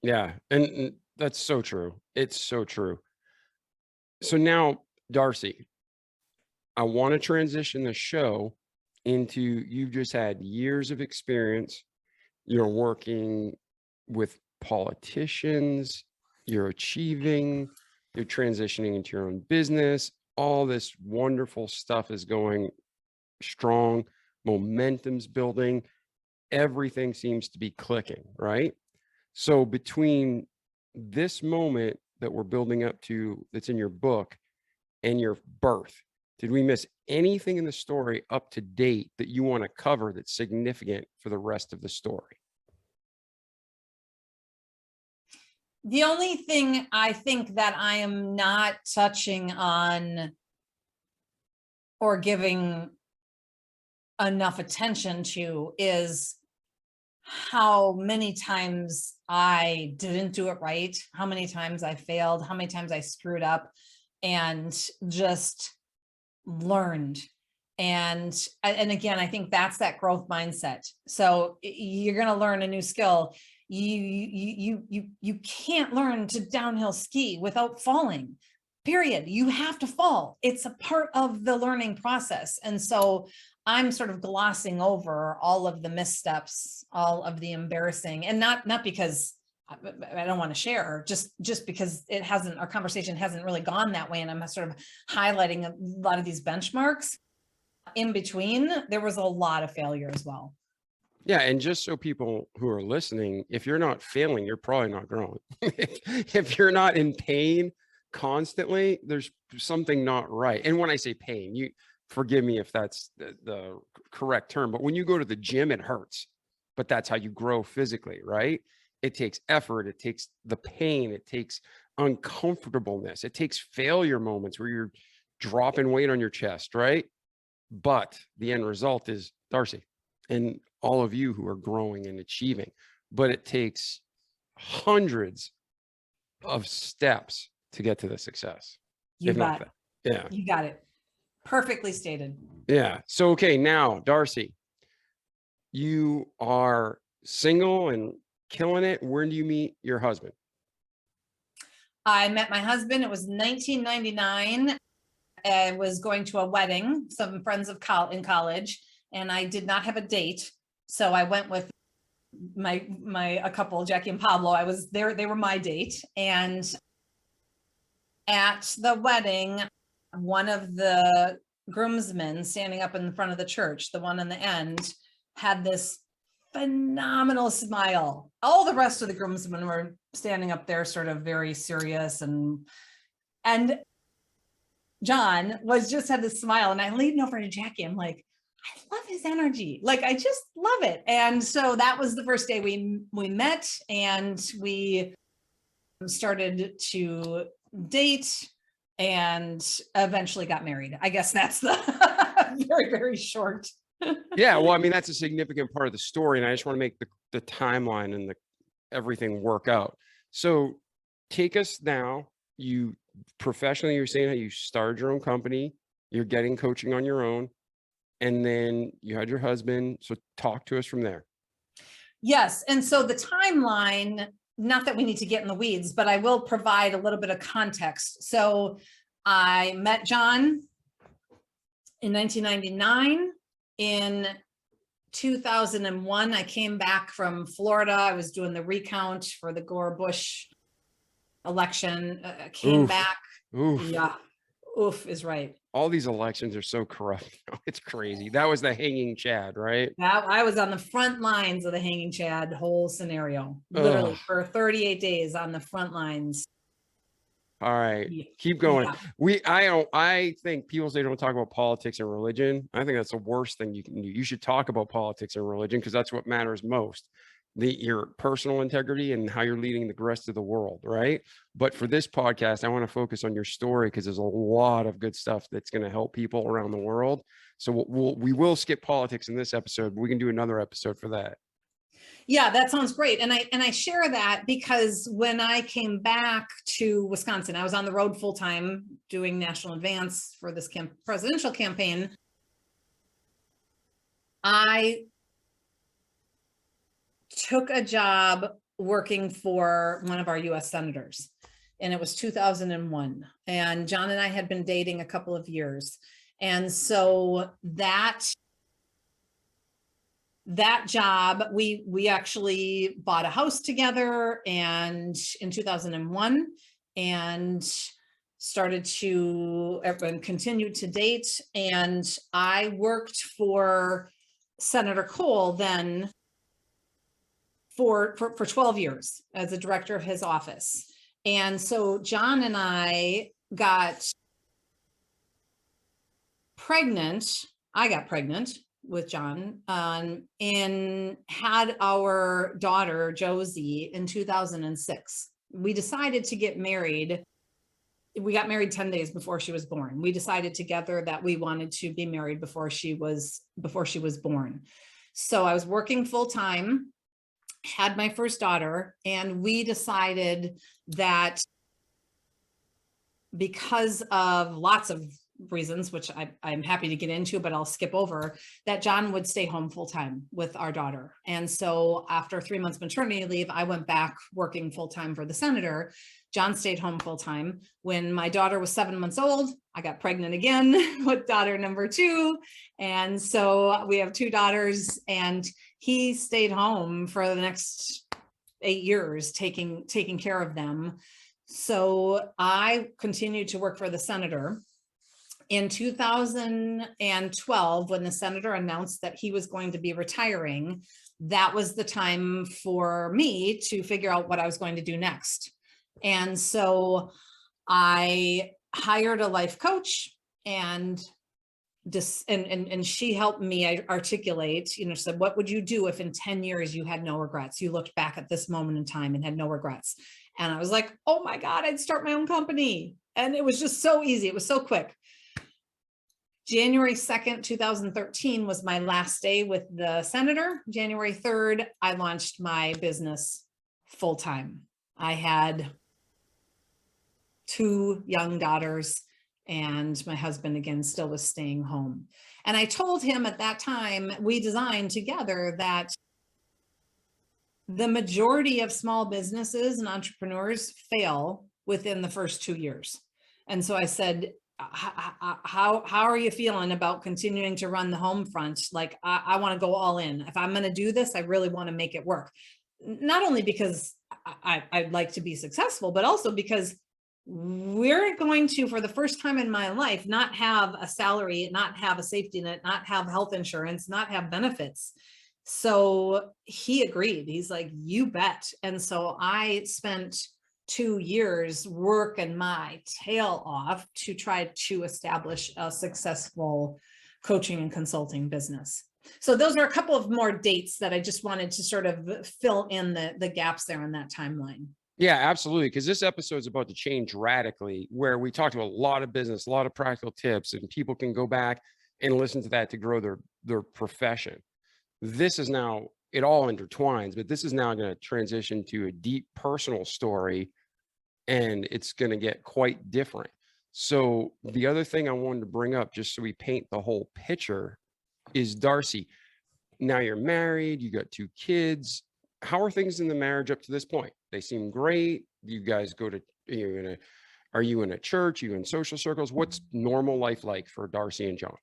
Yeah. And that's so true. It's so true. So now, Darcy, I want to transition the show into, you've just had years of experience. You're working with politicians, you're achieving, you're transitioning into your own business. All this wonderful stuff is going strong. Momentum's building. Everything seems to be clicking, right? So between this moment that we're building up to, that's in your book, and your birth, did we miss anything in the story up to date that you want to cover that's significant for the rest of the story? The only thing I think that I am not touching on or giving enough attention to is how many times I didn't do it right, how many times I failed, how many times I screwed up, and just learned. And again, I think that's that growth mindset. So you're going to learn a new skill. You can't learn to downhill ski without falling, period. You have to fall. It's a part of the learning process. And so I'm sort of glossing over all of the missteps, all of the embarrassing, and not because I don't want to share, just because our conversation hasn't really gone that way. And I'm sort of highlighting a lot of these benchmarks. In between, there was a lot of failure as well. Yeah. And just so people who are listening, if you're not failing, you're probably not growing. If you're not in pain constantly, there's something not right. And when I say pain, forgive me if that's the correct term, but when you go to the gym, it hurts, but that's how you grow physically, right? It takes effort. It takes the pain. It takes uncomfortableness. It takes failure moments where you're dropping weight on your chest, right? But the end result is Darcy and all of you who are growing and achieving. But it takes hundreds of steps to get to the success. You if not got that. it. Yeah. You got it. Perfectly stated. Yeah. So, okay, now, Darcy, you are single and killing it. Where do you meet your husband? I met my husband. It was 1999. I was going to a wedding, some friends of in college, and I did not have a date. So I went with a couple, Jackie and Pablo. I was there. They were my date. And at the wedding, one of the groomsmen standing up in front of the church, the one on the end, had this phenomenal smile. All the rest of the groomsmen were standing up there sort of very serious, and John just had this smile, and I leaned over to Jackie. I'm like, I love his energy. Like, I just love it. And so that was the first day we met, and we started to date and eventually got married. I guess that's the very, very short. Yeah. Well, I mean, that's a significant part of the story. And I just want to make the timeline and everything work out. So take us now. You professionally, you're saying how you started your own company, you're getting coaching on your own, and then you had your husband. So talk to us from there. Yes. And so the timeline, not that we need to get in the weeds, but I will provide a little bit of context. So I met John in 1999. In 2001, I came back from Florida. I was doing the recount for the Gore-Bush election. Came back. Oof. Yeah. Oof is right. All these elections are so corrupt. It's crazy. That was the hanging Chad, right? I was on the front lines of the hanging Chad whole scenario, literally for 38 days on the front lines. All right, Yeah. keep going. Yeah. I think people say don't talk about politics and religion. I think that's the worst thing you can do. You should talk about politics and religion because that's what matters most. Your personal integrity and how you're leading the rest of the world, right? But for this podcast, I want to focus on your story because there's a lot of good stuff that's going to help people around the world. So we will skip politics in this episode, but we can do another episode for that. Yeah, that sounds great. And I share that because when I came back to Wisconsin, I was on the road full time doing national advance for this presidential campaign. I took a job working for one of our US senators, and it was 2001. And John and I had been dating a couple of years. And so that job, we actually bought a house together and in 2001 and started to and continued to date. And I worked for Senator Cole then for 12 years as a director of his office. And so John and I got pregnant. I got pregnant with John and had our daughter Josie in 2006. We decided to get married. We got married 10 days before she was born. We decided together that we wanted to be married before she was born. So I was working full time, had my first daughter, and we decided that because of lots of reasons, which I'm happy to get into, but I'll skip over, that John would stay home full time with our daughter. And so after 3 months maternity leave, I went back working full time for the senator. John stayed home full time. When my daughter was 7 months old, I got pregnant again with daughter number 2. And so we have 2 daughters, and he stayed home for the next 8 years, taking care of them. So I continued to work for the senator. In 2012, when the senator announced that he was going to be retiring, that was the time for me to figure out what I was going to do next. And so I hired a life coach, and and she helped me articulate, said, what would you do if in 10 years you had no regrets? You looked back at this moment in time and had no regrets. And I was like, oh my God, I'd start my own company. And it was just so easy. It was so quick. January 2nd, 2013 was my last day with the senator. January 3rd, I launched my business full time. I had 2 young daughters, and my husband, again, still was staying home. And I told him at that time, we designed together that the majority of small businesses and entrepreneurs fail within the first 2 years. And so I said, how are you feeling about continuing to run the home front? Like, I want to go all in. If I'm going to do this, I really want to make it work. Not only because I'd like to be successful, but also because we're going to, for the first time in my life, not have a salary, not have a safety net, not have health insurance, not have benefits. So he agreed. He's like, you bet. And so I spent 2 years working my tail off to try to establish a successful coaching and consulting business. So those are a couple of more dates that I just wanted to sort of fill in the gaps there in that timeline. Yeah, absolutely. Because this episode is about to change radically, where we talked about a lot of business, a lot of practical tips, and people can go back and listen to that to grow their profession. This is now, it all intertwines, but this is now going to transition to a deep personal story, and it's going to get quite different. So the other thing I wanted to bring up, just so we paint the whole picture, is Darcy. Now you're married, you got 2 kids. How are things in the marriage up to this point? They seem great. You guys are you in a church? Are you in social circles? What's normal life like for Darcy and John?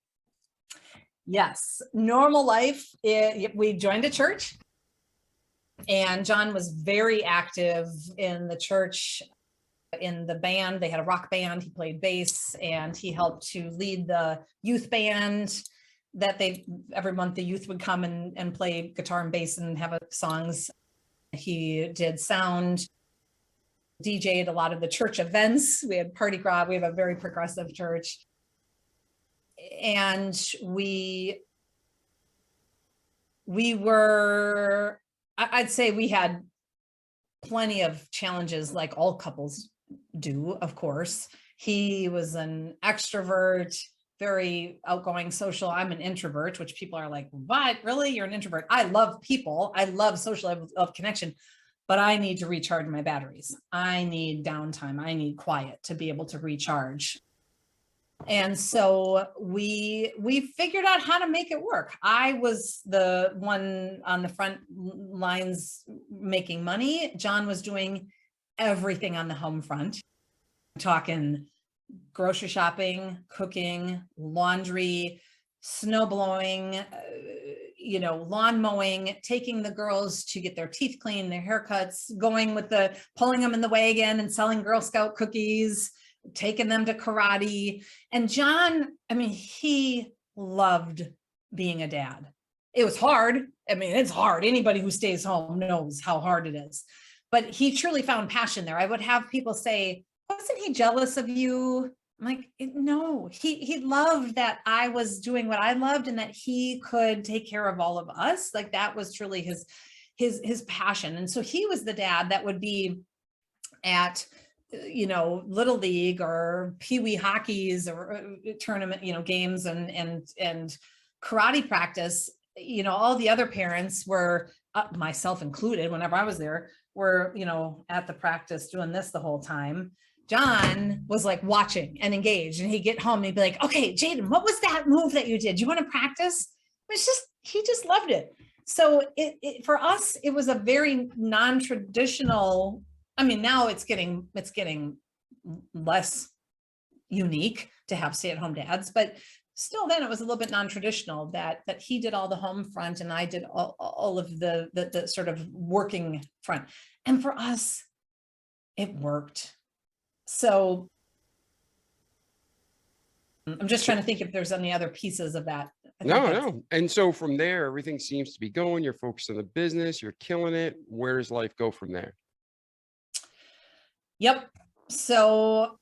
Yes, normal life. We joined a church, and John was very active in the church, in the band. They had a rock band. He played bass, and he helped to lead the youth band that every month the youth would come and play guitar and bass and have songs. He did sound, DJ'd a lot of the church events. We had Party Grab. We have a very progressive church. And we were, I'd say we had plenty of challenges, like all couples do, of course. He was an extrovert, very outgoing, social. I'm an introvert, which people are like, what? Really? You're an introvert? I love people. I love social, I love connection, but I need to recharge my batteries. I need downtime. I need quiet to be able to recharge. And so we figured out how to make it work. I was the one on the front lines making money. John was doing everything on the home front, talking grocery shopping, cooking, laundry, snow blowing, lawn mowing, taking the girls to get their teeth cleaned, their haircuts, pulling them in the wagon and selling Girl Scout cookies, taking them to karate. And John, he loved being a dad. It was hard. It's hard. Anybody who stays home knows how hard it is. But he truly found passion there. I would have people say, wasn't he jealous of you? I'm like, no, he loved that I was doing what I loved and that he could take care of all of us. Like, that was truly his passion. And so he was the dad that would be at Little League or Pee Wee hockeys or tournament, games and karate practice. All the other parents were, myself included, whenever I was there, were, at the practice doing this the whole time. John was like watching and engaged, and he'd get home and he'd be like, okay, Jaden, what was that move that you did? Do you want to practice? He just loved it. So for us, it was a very non-traditional. Now it's getting less unique to have stay-at-home dads, but still then it was a little bit non-traditional that he did all the home front and I did all of the sort of working front. And for us, it worked. So I'm just trying to think if there's any other pieces of that. No. And so from there, everything seems to be going. You're focused on the business. You're killing it. Where does life go from there? Yep. So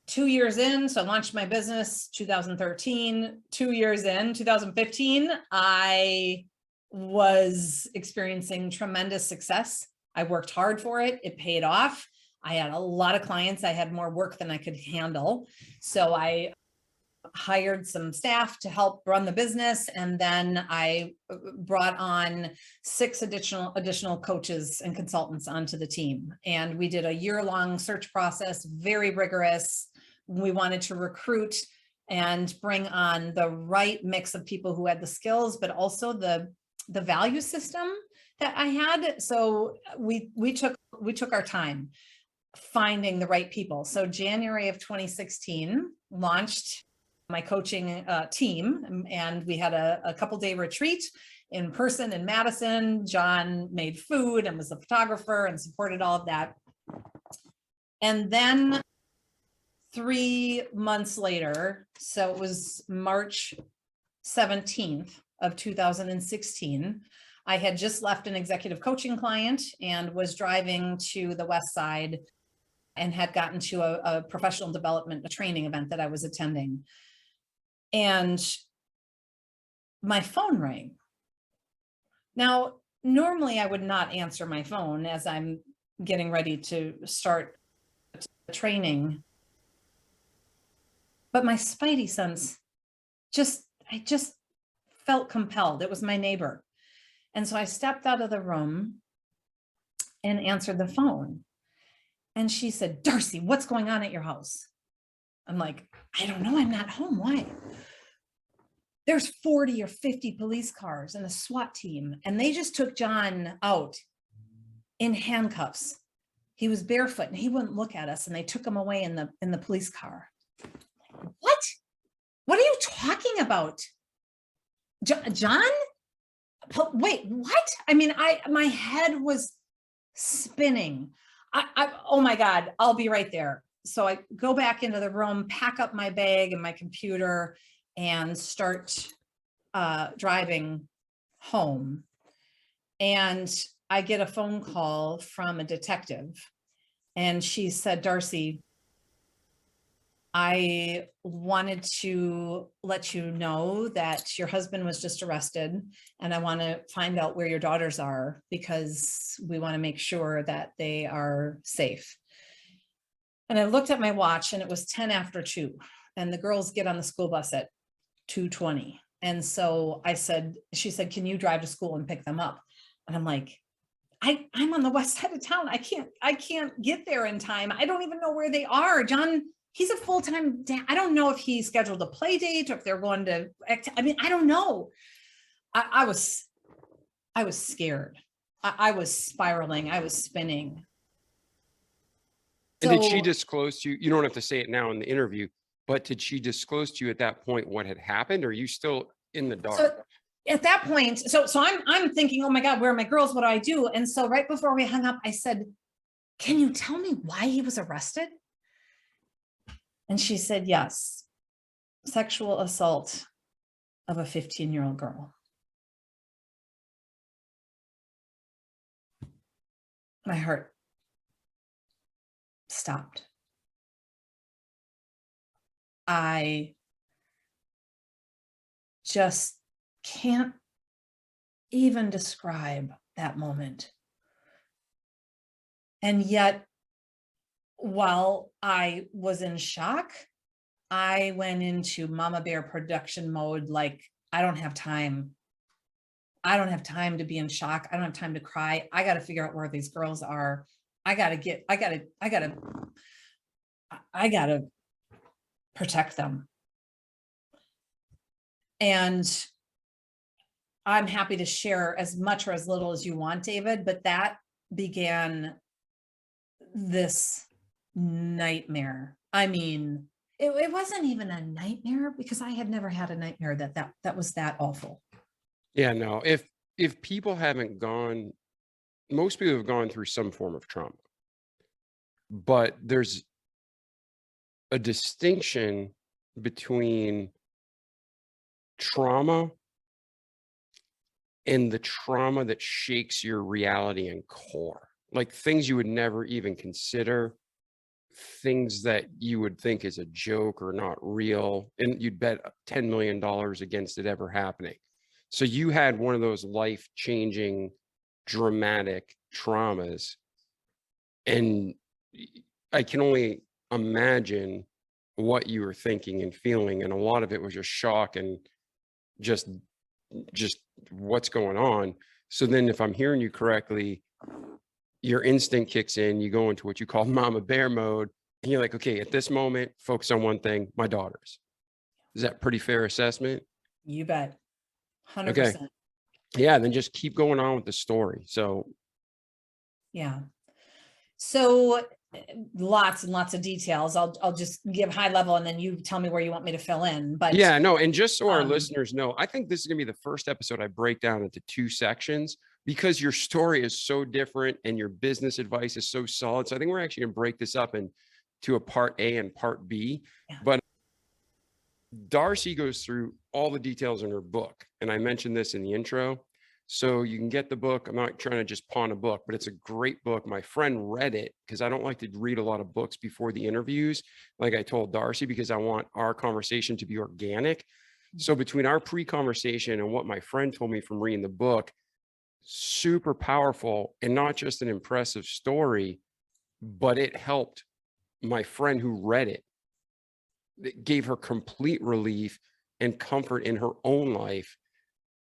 2 years in, so I launched my business 2013. 2 years in, 2015, I was experiencing tremendous success. I worked hard for it. It paid off. I had a lot of clients. I had more work than I could handle. So I hired some staff to help run the business. And then I brought on 6 additional coaches and consultants onto the team. And we did a year-long search process, very rigorous. We wanted to recruit and bring on the right mix of people who had the skills, but also the value system that I had. So we took our time finding the right people. So January of 2016 launched my coaching team, and we had a couple-day retreat in person in Madison. John made food and was a photographer and supported all of that. And then 3 months later, so it was March 17th of 2016, I had just left an executive coaching client and was driving to the West Side and had gotten to a professional development, a training event that I was attending. And my phone rang. Now, normally I would not answer my phone as I'm getting ready to start training, but my spidey sense I just felt compelled. It was my neighbor. And so I stepped out of the room and answered the phone. And she said, "Darcy, what's going on at your house?" I'm like, "I don't know. I'm not home. Why?" "There's 40 or 50 police cars and a SWAT team, and they just took John out in handcuffs. He was barefoot and he wouldn't look at us, and they took him away in the police car." What? What are you talking about? John? Wait, what? I mean, my head was spinning. Oh my God, I'll be right there. So I go back into the room, pack up my bag and my computer, and start driving home. And I get a phone call from a detective, and she said, "Darcy, I wanted to let you know that your husband was just arrested, and I want to find out where your daughters are because we want to make sure that they are safe." And I looked at my watch, and it was 10 after 2, and the girls get on the school bus at 2:20. And so she said, "Can you drive to school and pick them up?" And I'm like, I'm on the west side of town. I can't get there in time. I don't even know where they are. John, he's a full-time dad. I don't know if he scheduled a play date or if they're going to, I mean, I don't know. I was scared. I was spiraling. I was spinning. And did she disclose to you? You don't have to say it now in the interview, but did she disclose to you at that point what had happened? Or are you still in the dark? So at that point, so I'm thinking, oh my God, where are my girls? What do I do? And so right before we hung up, I said, "Can you tell me why he was arrested?" And she said, "Yes, sexual assault of a 15-year-old girl." My heart stopped. I just can't even describe that moment. And yet, while I was in shock, I went into mama bear production mode. Like, I don't have time. I don't have time to be in shock. I don't have time to cry. I got to figure out where these girls are. I got to protect them. And I'm happy to share as much or as little as you want, David, but that began this nightmare. I mean, it wasn't even a nightmare because I had never had a nightmare that was that awful. Yeah, no, if people haven't gone, most people have gone through some form of trauma, but there's a distinction between trauma and the trauma that shakes your reality and core, like things you would never even consider, things that you would think is a joke or not real, and you'd bet $10 million against it ever happening. So you had one of those life-changing, dramatic traumas, and I can only imagine what you were thinking and feeling, and a lot of it was just shock and just what's going on. So then, if I'm hearing you correctly, your instinct kicks in, you go into what you call mama bear mode, and you're like, okay, at this moment, focus on one thing, my daughters. Is that pretty fair assessment? You bet. 100%. Okay. Yeah, then just keep going on with the story. So Yeah. So lots and lots of details. I'll just give high level and then you tell me where you want me to fill in. But yeah, no, and just so our listeners know, I think this is gonna be the first episode I break down into 2 sections, because your story is so different and your business advice is so solid. So I think we're actually gonna break this up into a part A and part B. Yeah. But Darcy goes through all the details in her book, and I mentioned this in the intro. So you can get the book. I'm not trying to just pawn a book, but it's a great book. My friend read it because I don't like to read a lot of books before the interviews, like I told Darcy, because I want our conversation to be organic. So between our pre-conversation and what my friend told me from reading the book, super powerful, and not just an impressive story, but it helped my friend who read it. It gave her complete relief and comfort in her own life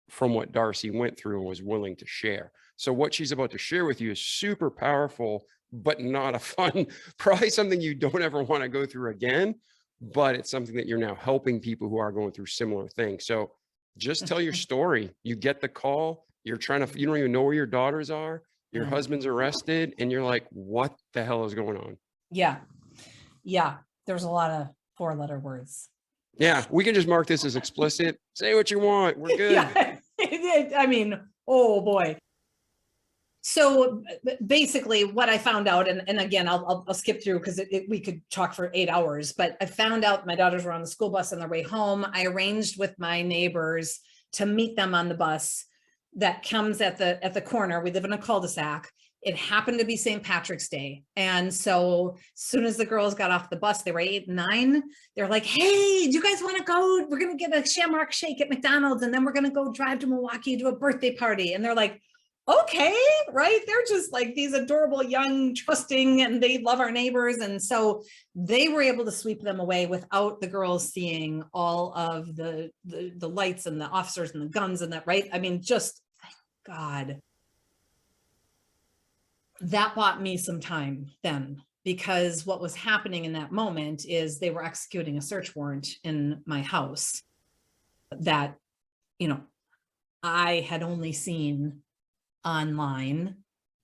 from what Darcy went through and was willing to share. So what she's about to share with you is super powerful, but not a fun, probably something you don't ever want to go through again, but it's something that you're now helping people who are going through similar things. So just tell your story. You get the call, you don't even know where your daughters are, your husband's arrested, and you're like, what the hell is going on? yeah. There's a lot of 4-letter words. Yeah, we can just mark this as explicit. Say what you want. We're good. Yeah. I mean, oh boy. So basically what I found out, and again, I'll skip through because we could talk for 8 hours, but I found out my daughters were on the school bus on their way home. I arranged with my neighbors to meet them on the bus that comes at the corner. We live in a cul-de-sac. It happened to be St. Patrick's Day. And so as soon as the girls got off the bus, they were 8 and 9. They're like, hey, do you guys want to go? We're going to get a Shamrock Shake at McDonald's. And then we're going to go drive to Milwaukee to a birthday party. And they're like, okay, right? They're just like these adorable, young, trusting, and they love our neighbors. And so they were able to sweep them away without the girls seeing all of the lights and the officers and the guns and that, right? I mean, just thank God. That bought me some time then, because what was happening in that moment is they were executing a search warrant in my house that, I had only seen online.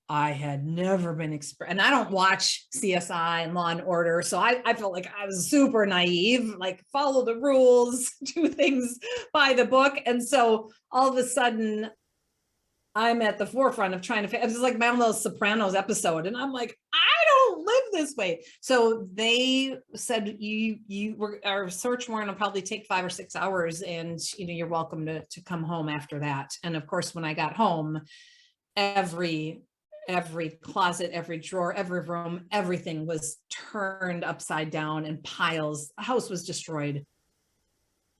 I had never been and I don't watch CSI and Law and Order. So I felt like I was super naive, like follow the rules, do things by the book. And so all of a sudden I'm at the forefront of trying to, it's like my own little Sopranos episode. And I'm like, I don't live this way. So they said, our search warrant will probably take 5 or 6 hours. And, you're welcome to come home after that. And of course, when I got home, every closet, every drawer, every room, everything was turned upside down in piles. The house was destroyed.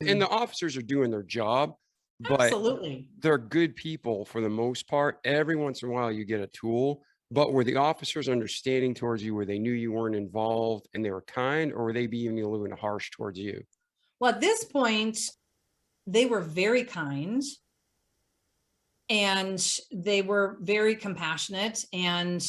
And the officers are doing their job. But absolutely, they're good people for the most part. Every once in a while you get a tool, but were the officers understanding towards you, where they knew you weren't involved and they were kind, or were they being a little bit harsh towards you? Well, at this point, they were very kind and they were very compassionate, and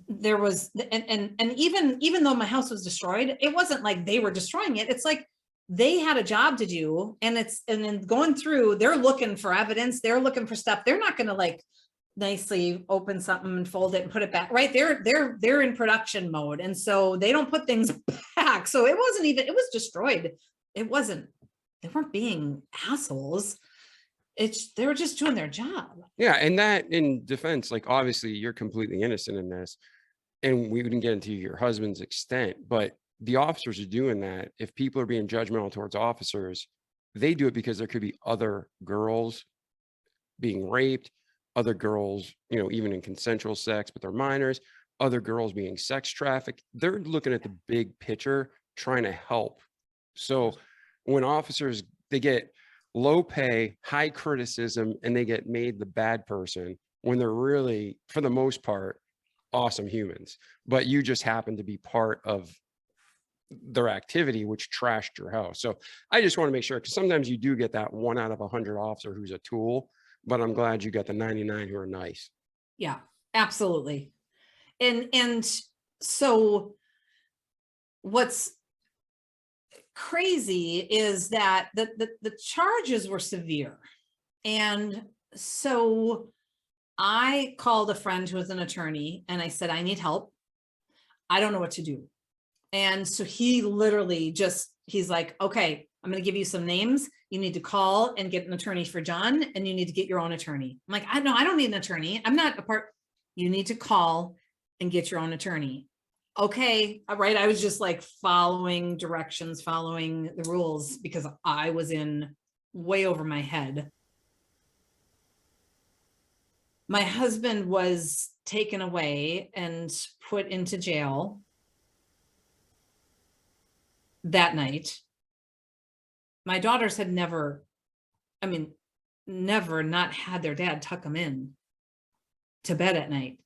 there was, and even though my house was destroyed, it wasn't like they were destroying it. It's like they had a job to do, and then going through, they're looking for evidence. They're looking for stuff. They're not going to like nicely open something and fold it and put it back, right? They're in production mode. And so they don't put things back. So it was destroyed. They weren't being assholes. They were just doing their job. Yeah. And that, in defense, like obviously you're completely innocent in this, and we didn't get into your husband's extent, but the officers are doing that. If people are being judgmental towards officers, they do it because there could be other girls being raped, other girls, even in consensual sex, but they're minors, other girls being sex trafficked. They're looking at the big picture, trying to help. So when officers, they get low pay, high criticism, and they get made the bad person when they're really, for the most part, awesome humans, but you just happen to be part of their activity, which trashed your house. So I just want to make sure, because sometimes you do get that 1 out of 100 officer who's a tool, but I'm glad you got the 99 who are nice. Yeah, absolutely. And so what's crazy is that the charges were severe. And so I called a friend who was an attorney and I said, I need help. I don't know what to do. And so he literally he's like, okay, I'm going to give you some names. You need to call and get an attorney for John, and you need to get your own attorney. I'm like, I don't need an attorney. I'm not a part. You need to call and get your own attorney. Okay. Right. I was just like following directions, following the rules, because I was in way over my head. My husband was taken away and put into jail that night. My daughters had never not had their dad tuck them in to bed at night.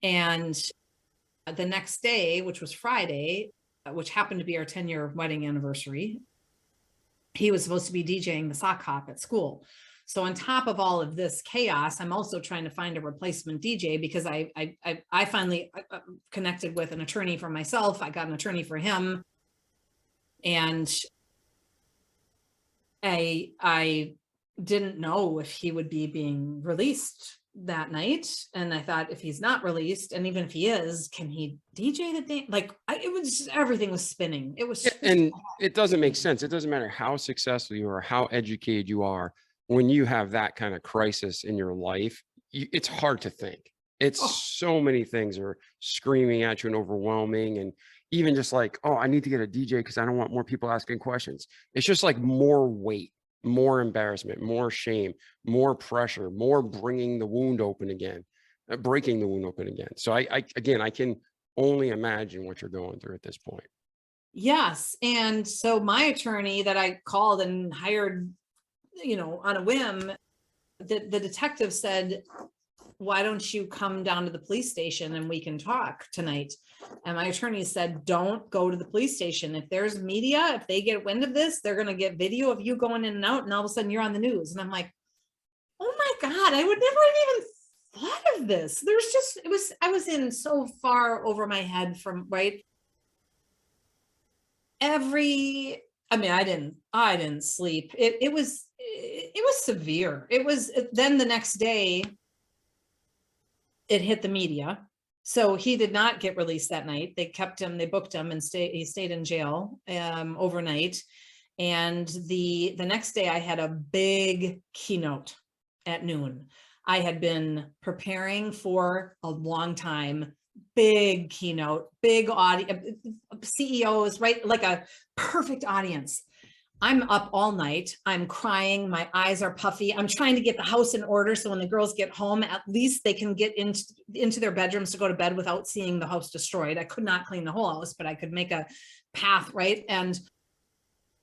And the next day, which was Friday, which happened to be our 10-year wedding anniversary, he was supposed to be DJing the sock hop at school. So on top of all of this chaos, I'm also trying to find a replacement DJ, because I finally connected with an attorney for myself. I got an attorney for him. And I didn't know if he would be being released that night. And I thought, if he's not released, and even if he is, can he DJ the day? Like, it was just, everything was spinning. It was, and it doesn't make sense. It doesn't matter how successful you are, how educated you are. When you have that kind of crisis in your life, it's hard to think. It's so many things are screaming at you and overwhelming. And even just like, oh, I need to get a DJ because I don't want more people asking questions. It's just like more weight, more embarrassment, more shame, more pressure, more bringing the wound open again, breaking the wound open again. So I can only imagine what you're going through at this point. yes. And so my attorney that I called and hired, on a whim, the detective said, why don't you come down to the police station and we can talk tonight? And my attorney said, don't go to the police station. If there's media, if they get wind of this, they're going to get video of you going in and out, and all of a sudden you're on the news. And I'm like, oh my God, I would never have even thought of this. I was in so far over my head from, right. I didn't sleep. It was severe. Then the next day it hit the media. So he did not get released that night. They kept him, they booked him, and he stayed in jail overnight. And the next day I had a big keynote at noon. I had been preparing for a long time, big keynote, big audience, CEOs, right? Like a perfect audience. I'm up all night. I'm crying. My eyes are puffy. I'm trying to get the house in order, so when the girls get home, at least they can get into their bedrooms to go to bed without seeing the house destroyed. I could not clean the whole house, but I could make a path, right? And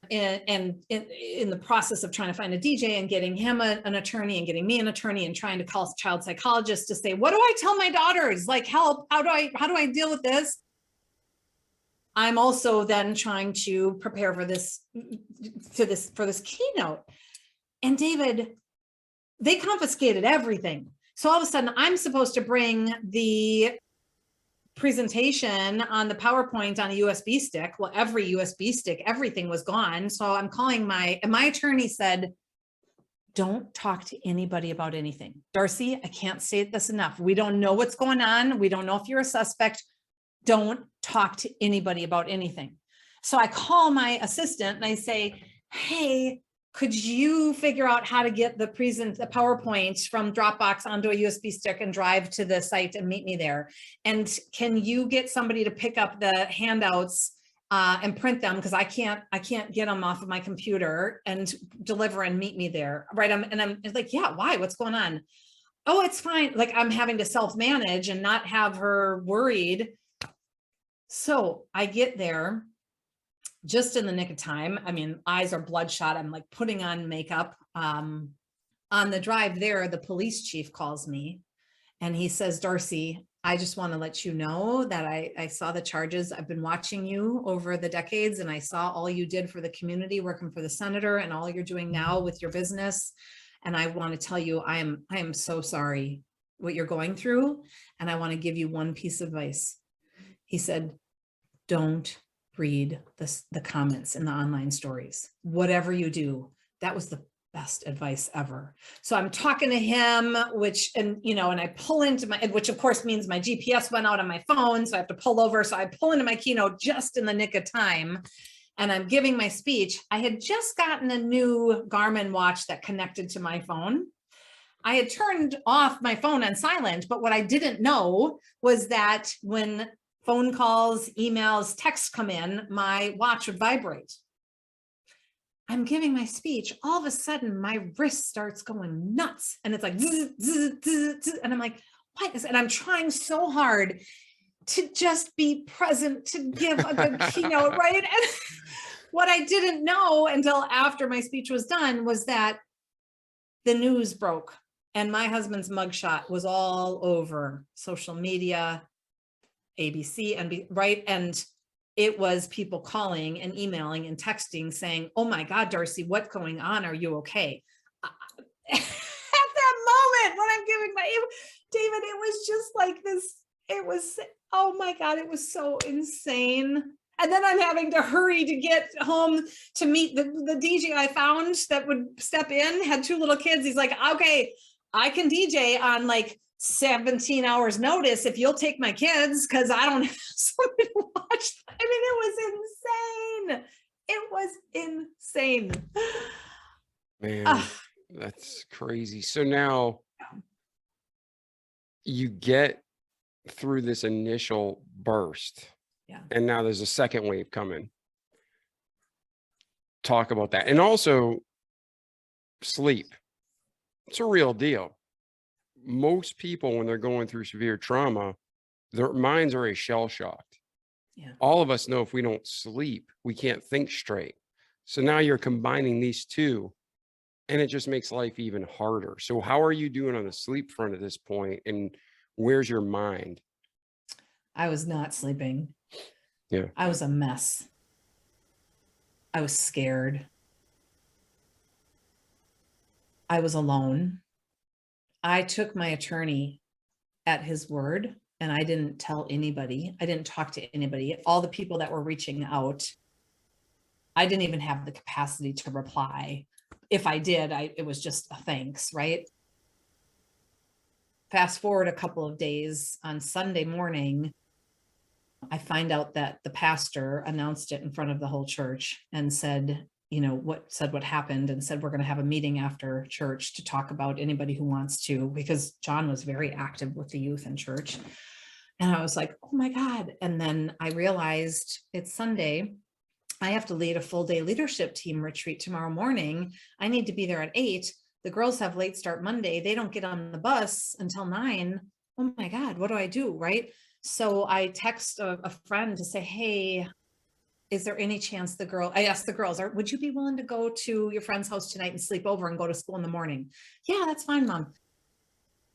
in the process of trying to find a DJ and getting him an attorney and getting me an attorney and trying to call child psychologists to say, what do I tell my daughters? Like, help, how do I deal with this? I'm also then trying to prepare for this keynote. And David, they confiscated everything. So all of a sudden I'm supposed to bring the presentation on the PowerPoint on a USB stick. Well, every USB stick, everything was gone. So I'm calling my attorney said, don't talk to anybody about anything. Darcy, I can't say this enough. We don't know what's going on. We don't know if you're a suspect. Don't talk to anybody about anything. So I call my assistant and I say, hey, could you figure out how to get the PowerPoint from Dropbox onto a USB stick and drive to the site and meet me there? And can you get somebody to pick up the handouts and print them? Because I can't get them off of my computer, and deliver and meet me there. Right. I'm like, yeah, why? What's going on? oh, it's fine. Like I'm having to self-manage and not have her worried. So I get there just in the nick of time. I mean, eyes are bloodshot. I'm like putting on makeup. On the drive there, the police chief calls me and he says, Darcy, I just want to let you know that I saw the charges. I've been watching you over the decades and I saw all you did for the community working for the senator and all you're doing now with your business. And I want to tell you, I am so sorry what you're going through. And I want to give you one piece of advice. He said, don't read the comments in the online stories. Whatever you do, that was the best advice ever. So I'm talking to him, and I pull into which of course means my GPS went out on my phone. So I have to pull over. So I pull into my keynote just in the nick of time. And I'm giving my speech. I had just gotten a new Garmin watch that connected to my phone. I had turned off my phone on silent, but what I didn't know was that when phone calls, emails, texts come in, my watch would vibrate. I'm giving my speech. All of a sudden, my wrist starts going nuts. And it's like, zzz, zzz, zzz, zzz. And I'm like, what is it? And I'm trying so hard to just be present, to give a good keynote, right? And what I didn't know until after my speech was done was that the news broke and my husband's mugshot was all over social media, ABC, and right? And it was people calling and emailing and texting saying, oh my God, Darcy, what's going on? Are you okay? At that moment when I'm giving David, it was just like this, it was, oh my God, it was so insane. And then I'm having to hurry to get home to meet the DJ I found that would step in, had 2 little kids. He's like, okay, I can DJ on like 17 hours notice if you'll take my kids, because I don't have somebody to watch. I mean, it was insane. Man, that's crazy. So now you get through this initial burst, and now there's a second wave coming. Talk about that. And also sleep. It's a real deal. Most people, when they're going through severe trauma, their minds are shell-shocked. Yeah. All of us know if we don't sleep, we can't think straight. So now you're combining these two, and it just makes life even harder. So how are you doing on the sleep front at this point, and where's your mind? I was not sleeping. Yeah. I was a mess. I was scared. I was alone. I took my attorney at his word and I didn't tell anybody. I didn't talk to anybody. All the people that were reaching out, I didn't even have the capacity to reply. If I did, it was just a thanks, right? Fast forward a couple of days, on Sunday morning, I find out that the pastor announced it in front of the whole church and said, what happened, and said, we're going to have a meeting after church to talk about anybody who wants to, because John was very active with the youth in church. And I was like, oh my God. And then I realized it's Sunday. I have to lead a full day leadership team retreat tomorrow morning. I need to be there at 8. The girls have late start Monday. They don't get on the bus until 9. Oh my God, what do I do? Right. So I text a friend to say, hey, is there any chance I asked the girls, would you be willing to go to your friend's house tonight and sleep over and go to school in the morning? Yeah, that's fine, Mom.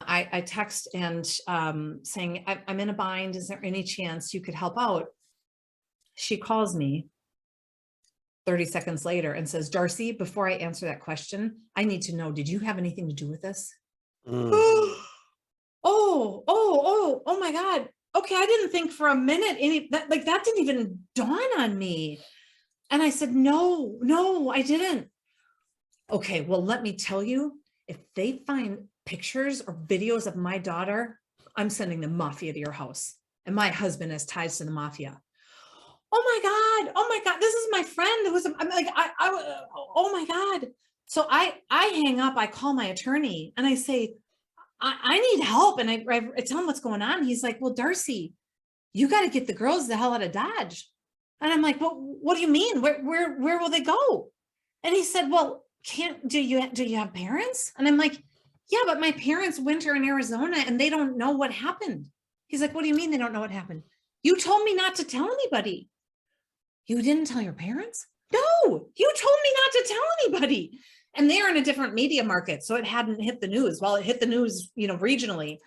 I text and saying, I'm in a bind. Is there any chance you could help out? She calls me 30 seconds later and says, Darcy, before I answer that question, I need to know, did you have anything to do with this? Oh my God. Okay, I didn't think for a minute that didn't even dawn on me. And I said, no, I didn't. Okay, well, let me tell you, if they find pictures or videos of my daughter, I'm sending the mafia to your house. And my husband has ties to the mafia. Oh my God, this is my friend. I'm like, oh my God. So I hang up, I call my attorney and I say, I need help. And I tell him what's going on. He's like, well, Darcy, you got to get the girls the hell out of Dodge. And I'm like, well, what do you mean? Where will they go? And he said, well, do you have parents? And I'm like, yeah, but my parents winter in Arizona and they don't know what happened. He's like, what do you mean they don't know what happened? You told me not to tell anybody. You didn't tell your parents? No, you told me not to tell anybody. And they're in a different media market, so it hadn't hit the news. Well, it hit the news, regionally.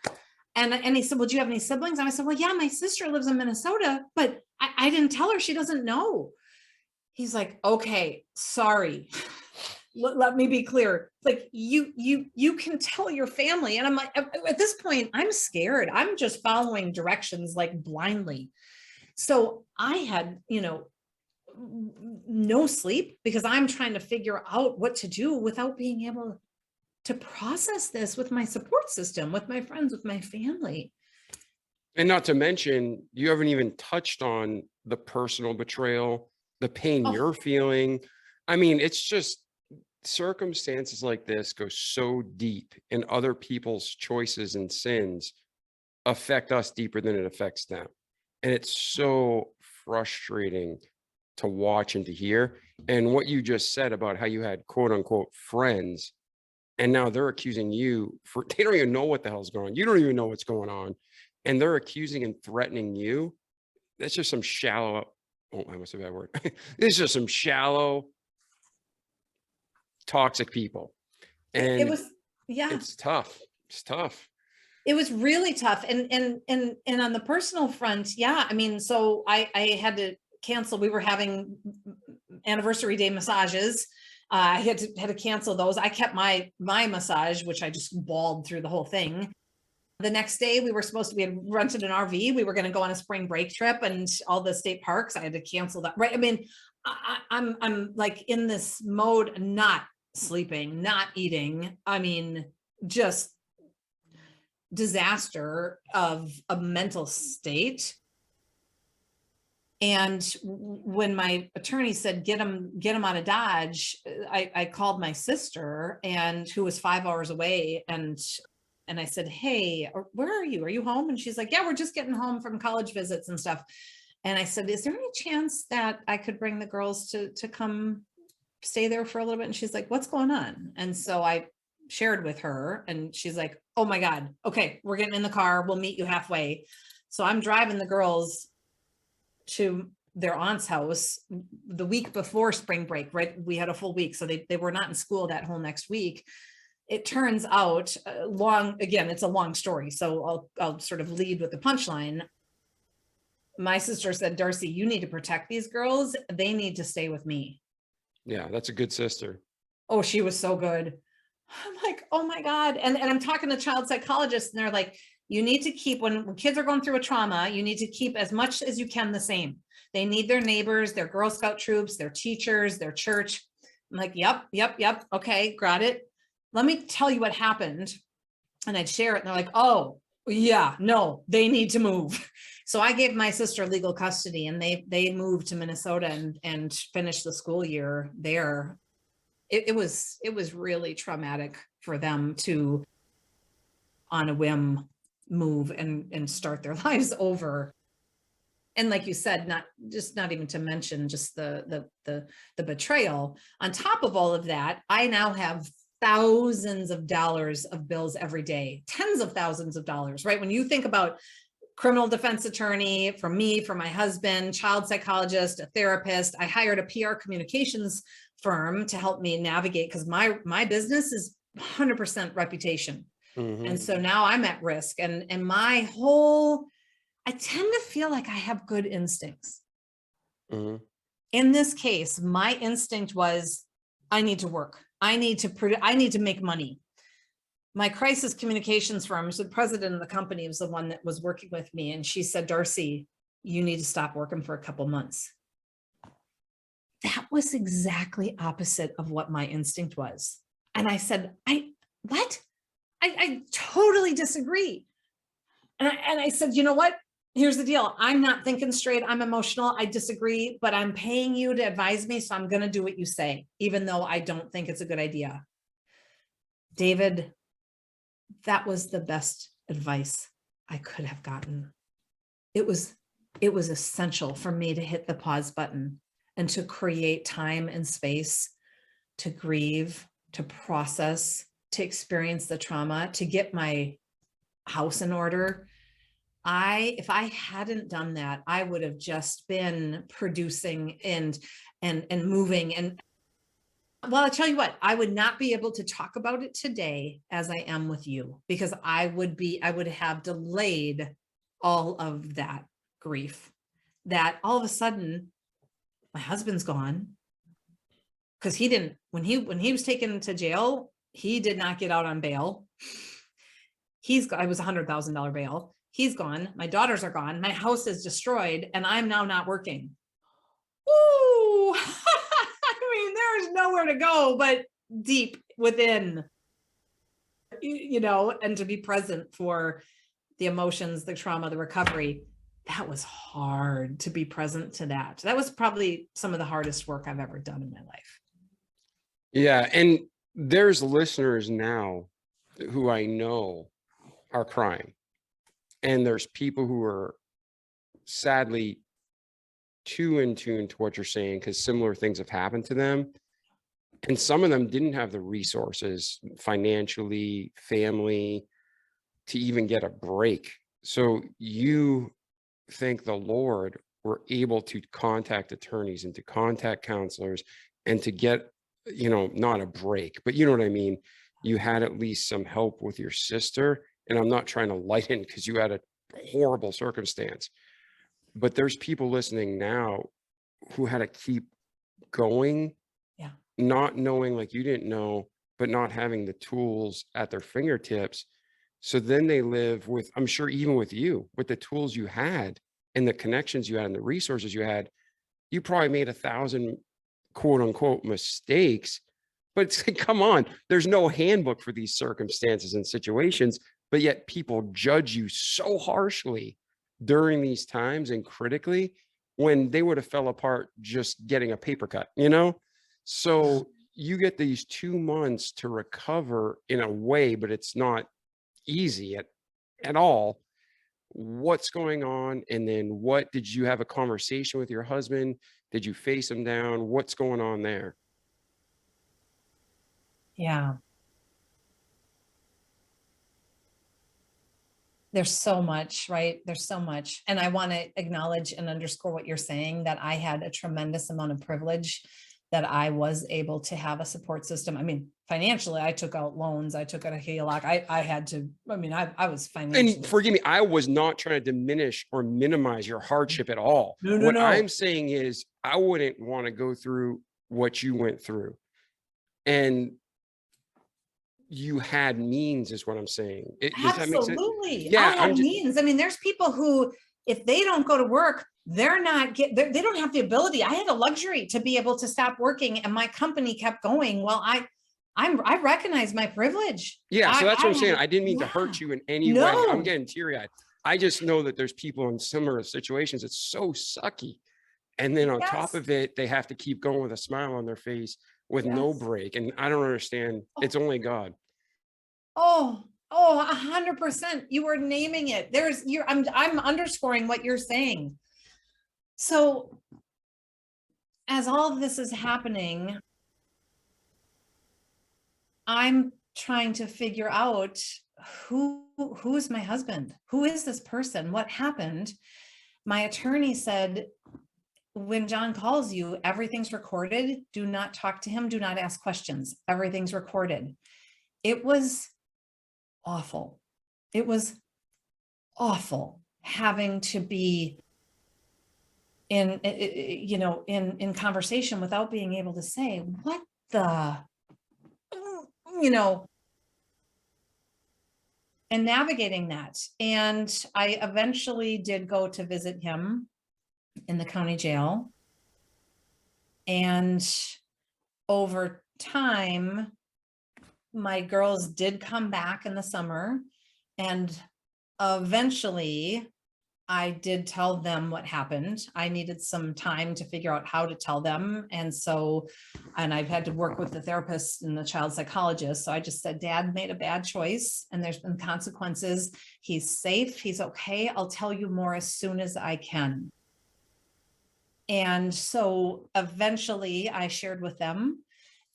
And he said, well, do you have any siblings? And I said, well, yeah, my sister lives in Minnesota, but I didn't tell her. She doesn't know. He's like, okay, sorry. Let me be clear. Like you can tell your family. And I'm like, at this point, I'm scared. I'm just following directions like blindly. So I had, no sleep because I'm trying to figure out what to do without being able to process this with my support system, with my friends, with my family. And not to mention, you haven't even touched on the personal betrayal, the pain you're feeling. I mean, it's just circumstances like this go so deep, and other people's choices and sins affect us deeper than it affects them. And it's so frustrating to watch and to hear. And what you just said about how you had quote unquote friends, and now they're accusing you for, they don't even know what the hell's going on. You don't even know what's going on. And they're accusing and threatening you. That's just some shallow, oh, I must have a bad word. This is just some shallow, toxic people. And it was, yeah, it's tough. It's tough. It was really tough. And on the personal front, yeah, I mean, so I had to cancel. We were having anniversary day massages. I had to cancel those. I kept my massage, which I just bawled through the whole thing. The next day we had rented an RV. We were going to go on a spring break trip and all the state parks. I had to cancel that. Right. I mean, I'm like in this mode, not sleeping, not eating. I mean, just disaster of a mental state. And when my attorney said, get him out of Dodge, I called my sister, and who was 5 hours away. And I said, hey, where are you? Are you home? And she's like, yeah, we're just getting home from college visits and stuff. And I said, is there any chance that I could bring the girls to come stay there for a little bit? And she's like, what's going on? And so I shared with her, and she's like, oh my God, okay, we're getting in the car. We'll meet you halfway. So I'm driving the girls to their aunt's house the week before spring break, right? We had a full week. So they were not in school that whole next week. It turns out it's a long story. So I'll sort of lead with the punchline. My sister said, Darcy, you need to protect these girls. They need to stay with me. Yeah, that's a good sister. Oh, she was so good. I'm like, oh my God. And I'm talking to child psychologists, and they're like, you need to keep, when kids are going through a trauma, you need to keep as much as you can the same. They need their neighbors, their Girl Scout troops, their teachers, their church. I'm like, yep. Okay, got it. Let me tell you what happened. And I'd share it, and they're like, oh yeah, no, they need to move. So I gave my sister legal custody, and they moved to Minnesota and finished the school year there. It was really traumatic for them to, on a whim, move and start their lives over. And like you said, not even to mention just the betrayal. On top of all of that, I now have thousands of dollars of bills every day, tens of thousands of dollars, right? When you think about criminal defense attorney for me, for my husband, child psychologist, a therapist, I hired a PR communications firm to help me navigate, because my business is 100% reputation. Mm-hmm. And so now I'm at risk, and I tend to feel like I have good instincts. Mm-hmm. In this case, my instinct was, I need to work. I need to make money. My crisis communications firm, so the president of the company was the one that was working with me. And she said, Darcy, you need to stop working for a couple months. That was exactly opposite of what my instinct was. And I said, what? I totally disagree. And I said, you know what? Here's the deal. I'm not thinking straight. I'm emotional. I disagree, but I'm paying you to advise me. So I'm going to do what you say, even though I don't think it's a good idea. David, that was the best advice I could have gotten. It was essential for me to hit the pause button and to create time and space to grieve, to process, to experience the trauma, to get my house in order. If I hadn't done that, I would have just been producing and moving. And well, I'll tell you what, I would not be able to talk about it today as I am with you, because I would have delayed all of that grief, that all of a sudden my husband's gone. Because he didn't, when he was taken to jail, he did not get out on bail. I was $100,000 bail. He's gone. My daughters are gone. My house is destroyed, and I'm now not working. Ooh, I mean, there's nowhere to go but deep within, and to be present for the emotions, the trauma, the recovery. That was hard to be present to that. That was probably some of the hardest work I've ever done in my life. Yeah. And there's listeners now who I know are crying. And there's people who are sadly too in tune to what you're saying, because similar things have happened to them. And some of them didn't have the resources financially, family, to even get a break. So you, thank the Lord, were able to contact attorneys and to contact counselors and to get, not a break, but you know what I mean? You had at least some help with your sister. And I'm not trying to lighten, because you had a horrible circumstance, but there's people listening now who had to keep going, not knowing, like you didn't know, but not having the tools at their fingertips. So then they live with, I'm sure even with you, with the tools you had and the connections you had and the resources you had, you probably made 1,000 quote unquote mistakes. But it's like, come on, there's no handbook for these circumstances and situations, but yet people judge you so harshly during these times and critically, when they would have fell apart just getting a paper cut, So you get these 2 months to recover in a way, but it's not easy at all. What's going on? And then did you have a conversation with your husband? Did you face him down? What's going on there? Yeah. There's so much, right? There's so much. And I want to acknowledge and underscore what you're saying, that I had a tremendous amount of privilege, that I was able to have a support system. I mean, financially, I took out loans. I took out a HELOC. I was financially. And forgive me, I was not trying to diminish or minimize your hardship at all. No. I'm saying is, I wouldn't want to go through what you went through. And you had means, is what I'm saying. Does that make sense? Absolutely. Yeah, I had means. I mean, there's people who, if they don't go to work, they don't have the ability. I had a luxury to be able to stop working, and my company kept going. Well, I recognize my privilege. Yeah. So that's what I'm saying. I didn't mean to hurt you in any way. I'm getting teary-eyed. I just know that there's people in similar situations. It's so sucky. And then on top of it, they have to keep going with a smile on their face with no break. And I don't understand. It's only God. Oh, 100%. You were naming it. I'm underscoring what you're saying. So as all of this is happening, I'm trying to figure out who is my husband? Who is this person? What happened? My attorney said, when John calls you, everything's recorded. Do not talk to him. Do not ask questions. Everything's recorded. It was awful. It was awful having to be in conversation without being able to say, what the, and navigating that. And I eventually did go to visit him in the county jail. And over time, my girls did come back in the summer, and eventually I did tell them what happened. I needed some time to figure out how to tell them. And I've had to work with the therapist and the child psychologist. So I just said, Dad made a bad choice and there's been consequences. He's safe. He's okay. I'll tell you more as soon as I can. And so eventually I shared with them,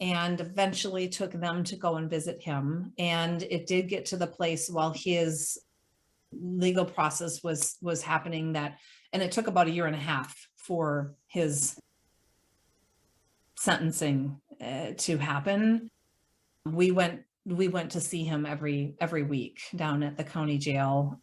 and eventually took them to go and visit him. And it did get to the place while his legal process was happening and it took about 1.5 years for his sentencing to happen. We went to see him every week down at the county jail,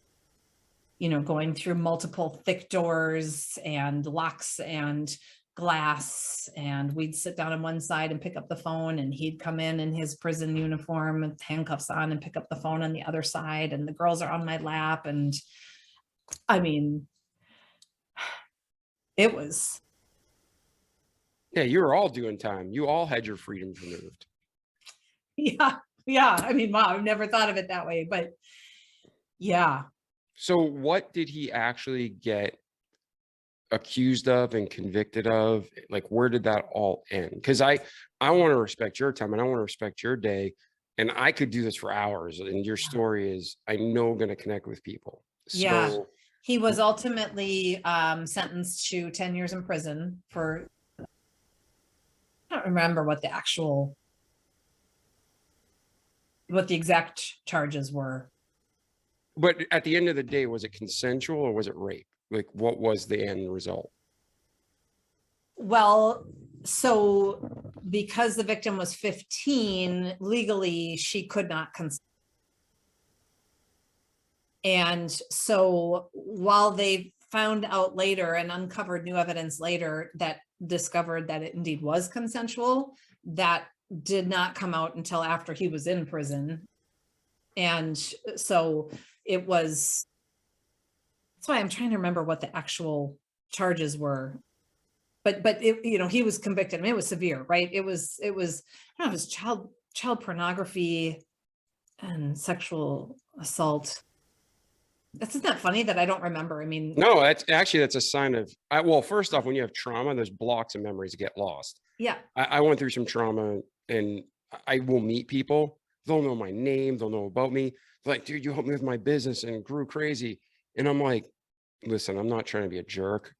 going through multiple thick doors and locks and glass, and we'd sit down on one side and pick up the phone, and he'd come in his prison uniform with handcuffs on and pick up the phone on the other side, and the girls are on my lap. And I mean, it was. Yeah, you were all doing time. You all had your freedoms removed. Yeah. I mean, wow, I've never thought of it that way, but yeah. So what did he actually get accused of and convicted of? Like, where did that all end? Because I want to respect your time and I want to respect your day, and I could do this for hours, and your story is, I know, going to connect with people. Yeah. So He was ultimately sentenced to 10 years in prison for, I don't remember what the exact charges were. but at the end of the day, was it consensual or was it rape? Like, what was the end result? Well, so because the victim was 15, legally she could not consent. And so while they found out later and uncovered new evidence later that discovered that it indeed was consensual, that did not come out until after he was in prison. And so it was, that's why I'm trying to remember what the actual charges were. But it, he was convicted. I mean, it was severe, right? It was, I don't know, it was child pornography and sexual assault. Isn't that funny that I don't remember? I mean, No, that's a sign of, well, first off, when you have trauma, there's blocks of memories get lost. yeah. I went through some trauma, and I will meet people. They'll know my name. They'll know about me. They're like, dude, you helped me with my business and grew crazy. And I'm like, listen, I'm not trying to be a jerk.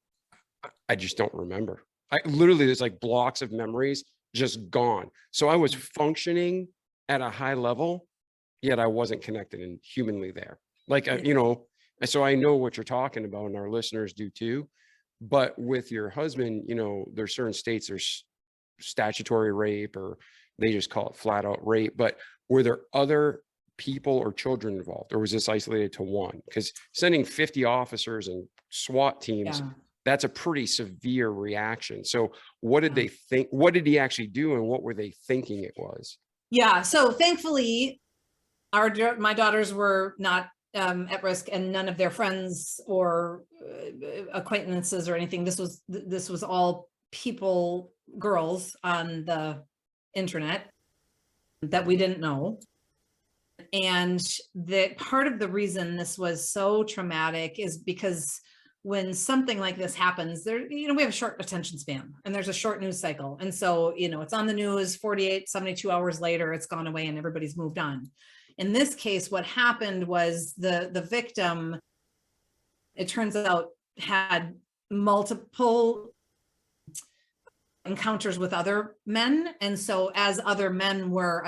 I just don't remember. There's like blocks of memories just gone. So I was functioning at a high level, yet I wasn't connected and humanly there. Like, and so I know what you're talking about, and our listeners do too. But with your husband, there's certain states, there's statutory rape, or they just call it flat out rape. But were there other people or children involved, or was this isolated to one? Because sending 50 officers and SWAT teams, that's a pretty severe reaction. So what did they think? What did he actually do, and what were they thinking it was? Yeah. So thankfully, my daughters were not at risk, and none of their friends or acquaintances or anything. This was all girls on the internet that we didn't know. And that part of the reason this was so traumatic is because when something like this happens, we have a short attention span, and there's a short news cycle. And so, it's on the news 48, 72 hours later, it's gone away and everybody's moved on. In this case, what happened was the victim, it turns out, had multiple encounters with other men. And so as other men were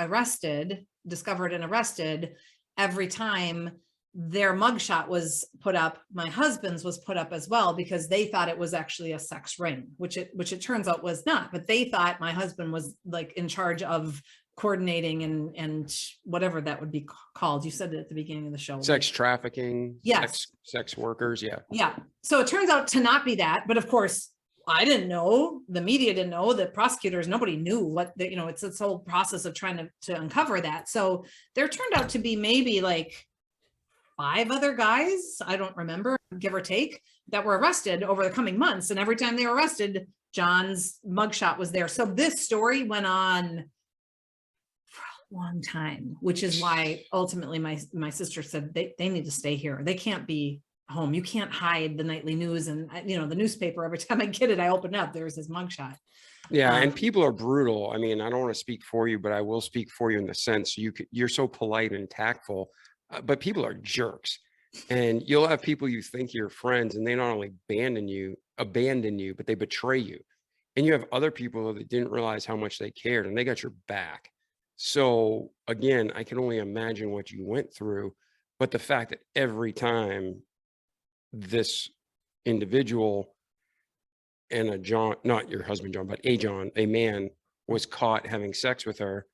discovered and arrested, every time their mugshot was put up, my husband's was put up as well, because they thought it was actually a sex ring, which it turns out was not. But they thought my husband was like in charge of coordinating and whatever that would be called. You said it at the beginning of the show. Sex trafficking, yes. Sex workers. Yeah. Yeah. So it turns out to not be that. But of course, I didn't know, the media didn't know, the prosecutors, nobody knew what it's this whole process of trying to uncover that. So there turned out to be maybe like 5 other guys, I don't remember, give or take, that were arrested over the coming months. And every time they were arrested, John's mugshot was there. So this story went on for a long time, which is why ultimately my sister said they need to stay here. They can't be home. You can't hide the nightly news and the newspaper. Every time I get it, I open up, there's his mugshot. Yeah, and people are brutal. I mean, I don't want to speak for you, but I will speak for you in the sense you're so polite and tactful, but people are jerks. And you'll have people you think you're friends, and they not only abandon you, but they betray you. And you have other people that didn't realize how much they cared and they got your back. So again, I can only imagine what you went through, but the fact that every time this individual and a John, not your husband, John, but a John, a man was caught having sex with her,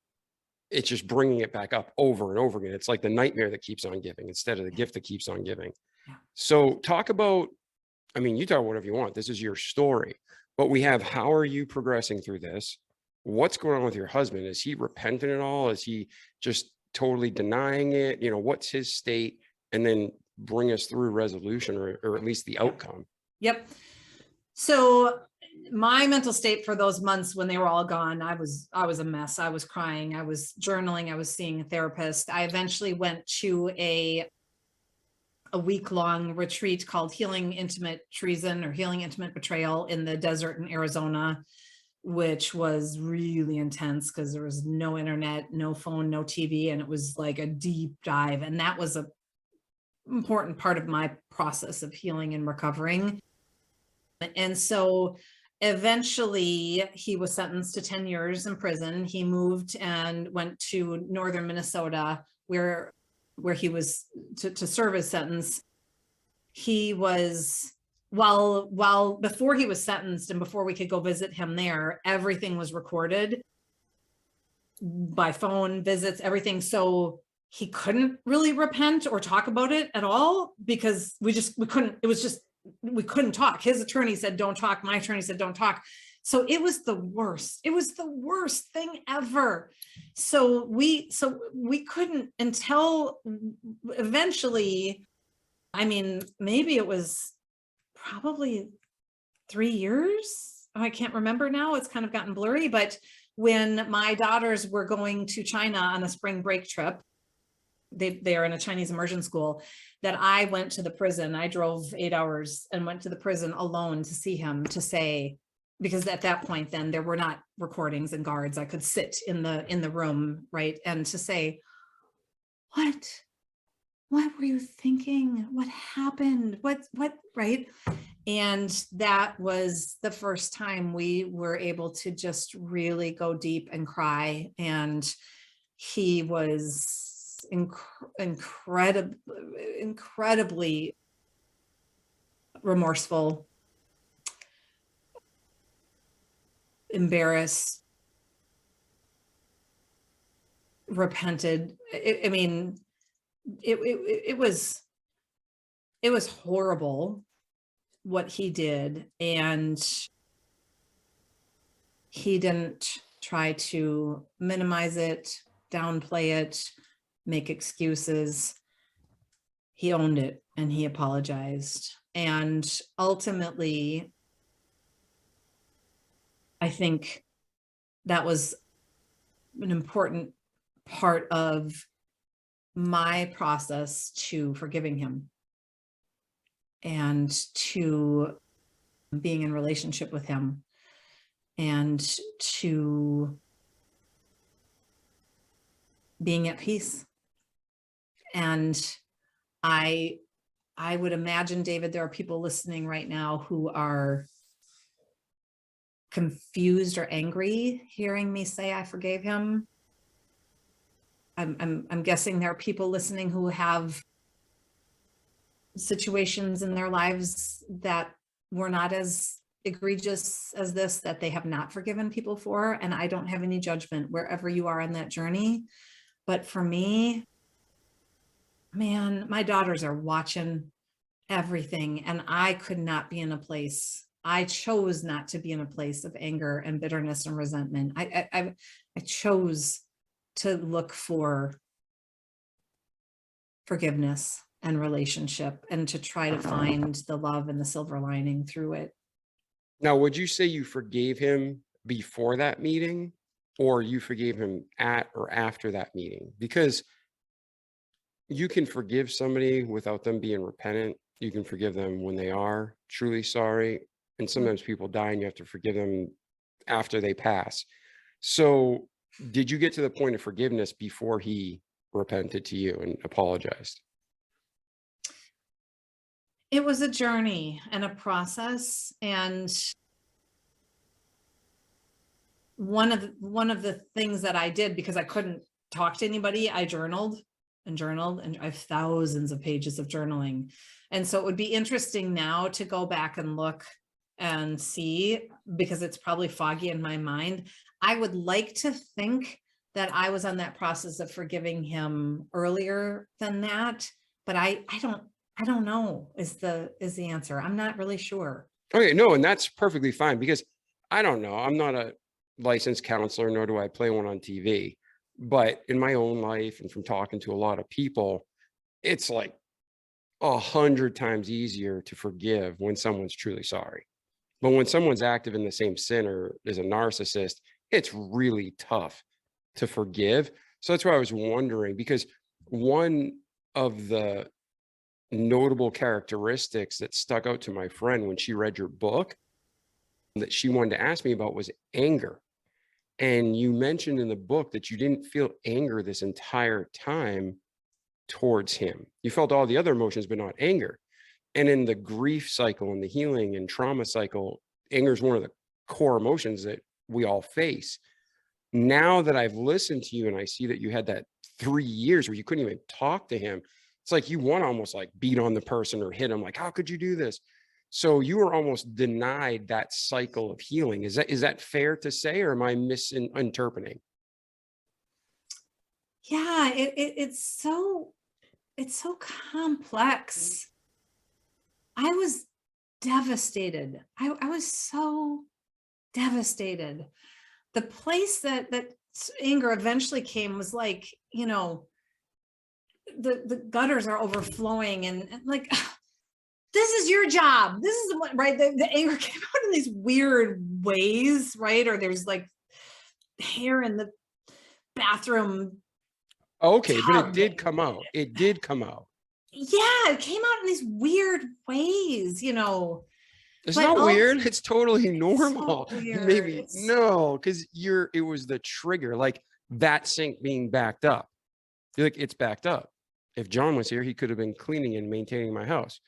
it's just bringing it back up over and over again. It's like the nightmare that keeps on giving instead of the gift that keeps on giving. Yeah. So talk about, I mean, you talk whatever you want. This is your story, but we have, how are you progressing through this? What's going on with your husband? Is he repentant at all? Is he just totally denying it? You know, what's his state? And then bring us through resolution or at least the outcome. Yep. So my mental state for those months when they were all gone, I was a mess. I was crying. I was journaling. I was seeing a therapist. I eventually went to a week-long retreat called Healing Intimate Treason or Healing Intimate Betrayal in the desert in Arizona, which was really intense because there was no internet, no phone, no TV, and it was like a deep dive. And that was an important part of my process of healing and recovering. And so eventually he was sentenced to 10 years in prison. He moved and went to northern Minnesota where he was to serve his sentence. He was, while before he was sentenced and before we could go visit him there, everything was recorded by phone, visits, everything. So he couldn't really repent or talk about it at all because we couldn't, it was just, we couldn't talk. His attorney said, don't talk. My attorney said, don't talk. So it was the worst. It was the worst thing ever. So we couldn't until eventually, I mean, maybe it was probably 3 years. I can't remember now. It's kind of gotten blurry, but when my daughters were going to China on a spring break trip, they are in a Chinese immersion school, that I went to the prison. I drove 8 hours and went to the prison alone to see him, to say, because at that point then there were not recordings and guards. I could sit in the room, right? And to say, what were you thinking? What happened? What, right? And that was the first time we were able to just really go deep and cry. And he was incredibly remorseful, embarrassed, repented. I mean, it was horrible what he did, and he didn't try to minimize it, downplay it, make excuses. He owned it and he apologized. And ultimately, I think that was an important part of my process to forgiving him and to being in relationship with him and to being at peace. And I would imagine, David, there are people listening right now who are confused or angry hearing me say I forgave him. I'm guessing there are people listening who have situations in their lives that were not as egregious as this, that they have not forgiven people for. And I don't have any judgment wherever you are in that journey. But for me, man, my daughters are watching everything, and I could not be in a place. I chose not to be in a place of anger and bitterness and resentment. I chose to look for forgiveness and relationship and to try to find the love and the silver lining through it. Now, would you say you forgave him before that meeting, or you forgave him at or after that meeting? Because you can forgive somebody without them being repentant. You can forgive them when they are truly sorry. And sometimes people die and you have to forgive them after they pass. So did you get to the point of forgiveness before he repented to you and apologized? It was a journey and a process. And one of the things that I did, because I couldn't talk to anybody, I journaled and journaled, and I have thousands of pages of journaling. And so it would be interesting now to go back and look and see, because it's probably foggy in my mind. I would like to think that I was on that process of forgiving him earlier than that, but I don't know is the answer. I'm not really sure. Okay, no, and that's perfectly fine, because I don't know. I'm not a licensed counselor, nor do I play one on TV. But in my own life and from talking to a lot of people, it's like 100 times easier to forgive when someone's truly sorry. But when someone's active in the same sin or is a narcissist, it's really tough to forgive. So that's why I was wondering, because one of the notable characteristics that stuck out to my friend when she read your book that she wanted to ask me about was anger. And you mentioned in the book that you didn't feel anger this entire time towards him. You felt all the other emotions, but not anger. And in the grief cycle and the healing and trauma cycle, anger is one of the core emotions that we all face. Now that I've listened to you and I see that you had that 3 years where you couldn't even talk to him, it's like you want to almost like beat on the person or hit him, like, how could you do this? So you were almost denied that cycle of healing. Is that fair to say, or am I misinterpreting? Yeah, it's so complex. I was devastated. I was so devastated. The place that anger eventually came was like, the gutters are overflowing, and like, this is your job. This is what, right? The anger came out in these weird ways, right? Or there's like hair in the bathroom. Okay, but it did come out. It did come out. Yeah, it came out in these weird ways, It's not weird. It's totally normal. So weird. Maybe no, because it was the trigger, like that sink being backed up. You're like, it's backed up. If John was here, he could have been cleaning and maintaining my house.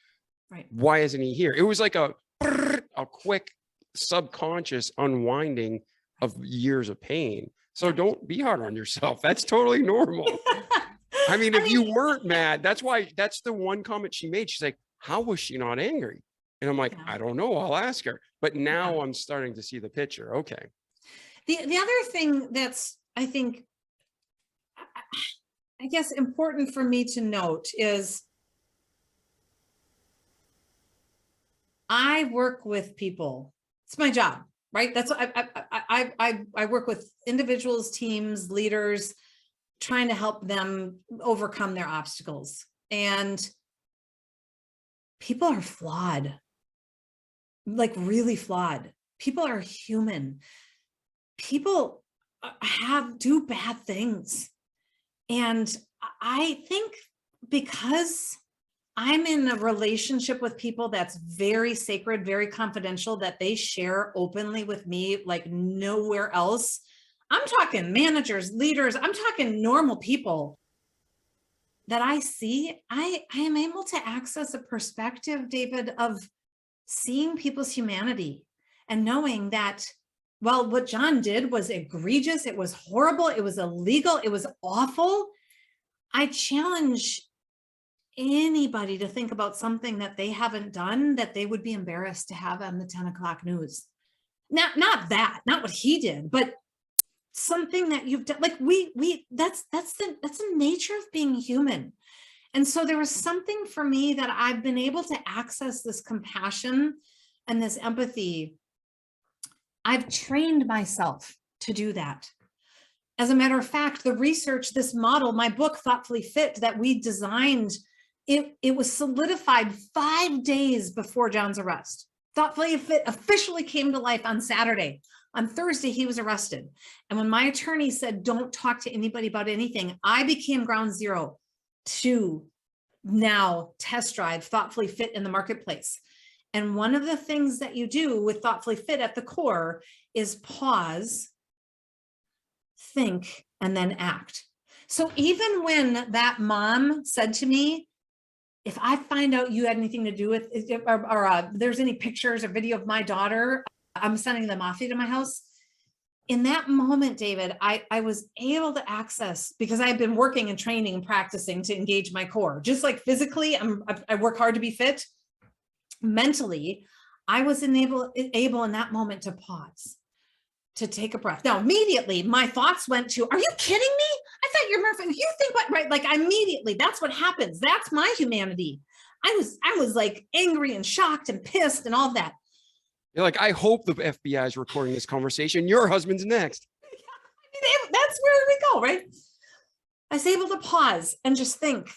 Right. Why isn't he here? It was like a quick subconscious unwinding of years of pain. So don't be hard on yourself. That's totally normal. I mean, if you weren't mad, that's the one comment she made. She's like, how was she not angry? And I'm like, I don't know. I'll ask her. But now I'm starting to see the picture. Okay. The other thing that's, I think, I guess, important for me to note is I work with people. It's my job, right? That's what I work with individuals, teams, leaders, trying to help them overcome their obstacles. And people are flawed, like really flawed. People are human. People do bad things. And I think because I'm in a relationship with people that's very sacred, very confidential, that they share openly with me like nowhere else. I'm talking managers, leaders, I'm talking normal people that I see. I am able to access a perspective, David, of seeing people's humanity and knowing that, well, what John did was egregious, it was horrible, it was illegal, it was awful. I challenge anybody to think about something that they haven't done that they would be embarrassed to have on the 10 o'clock news. Not what he did, but something that you've done. Like that's the nature of being human. And so there was something for me that I've been able to access this compassion and this empathy. I've trained myself to do that. As a matter of fact, the research, this model, my book, Thoughtfully Fit, that we designed, it was solidified 5 days before John's arrest. Thoughtfully Fit officially came to life on Saturday. On Thursday, he was arrested. And when my attorney said, don't talk to anybody about anything, I became ground zero to now test drive Thoughtfully Fit in the marketplace. And one of the things that you do with Thoughtfully Fit at the core is pause, think, and then act. So even when that mom said to me, if I find out you had anything to do with it, or there's any pictures or video of my daughter, I'm sending the mafia to my house. in that moment, David, I was able to access, because I had been working and training and practicing to engage my core, just like physically, I work hard to be fit. Mentally, I was able in that moment to pause, to take a breath. Now, immediately my thoughts went to, are you kidding me? I thought you're Murphy. You think what, right? Like immediately, that's what happens. That's my humanity. I was like angry and shocked and pissed and all that. You're like, I hope the FBI is recording this conversation. Your husband's next. That's where we go, right? I was able to pause and just think,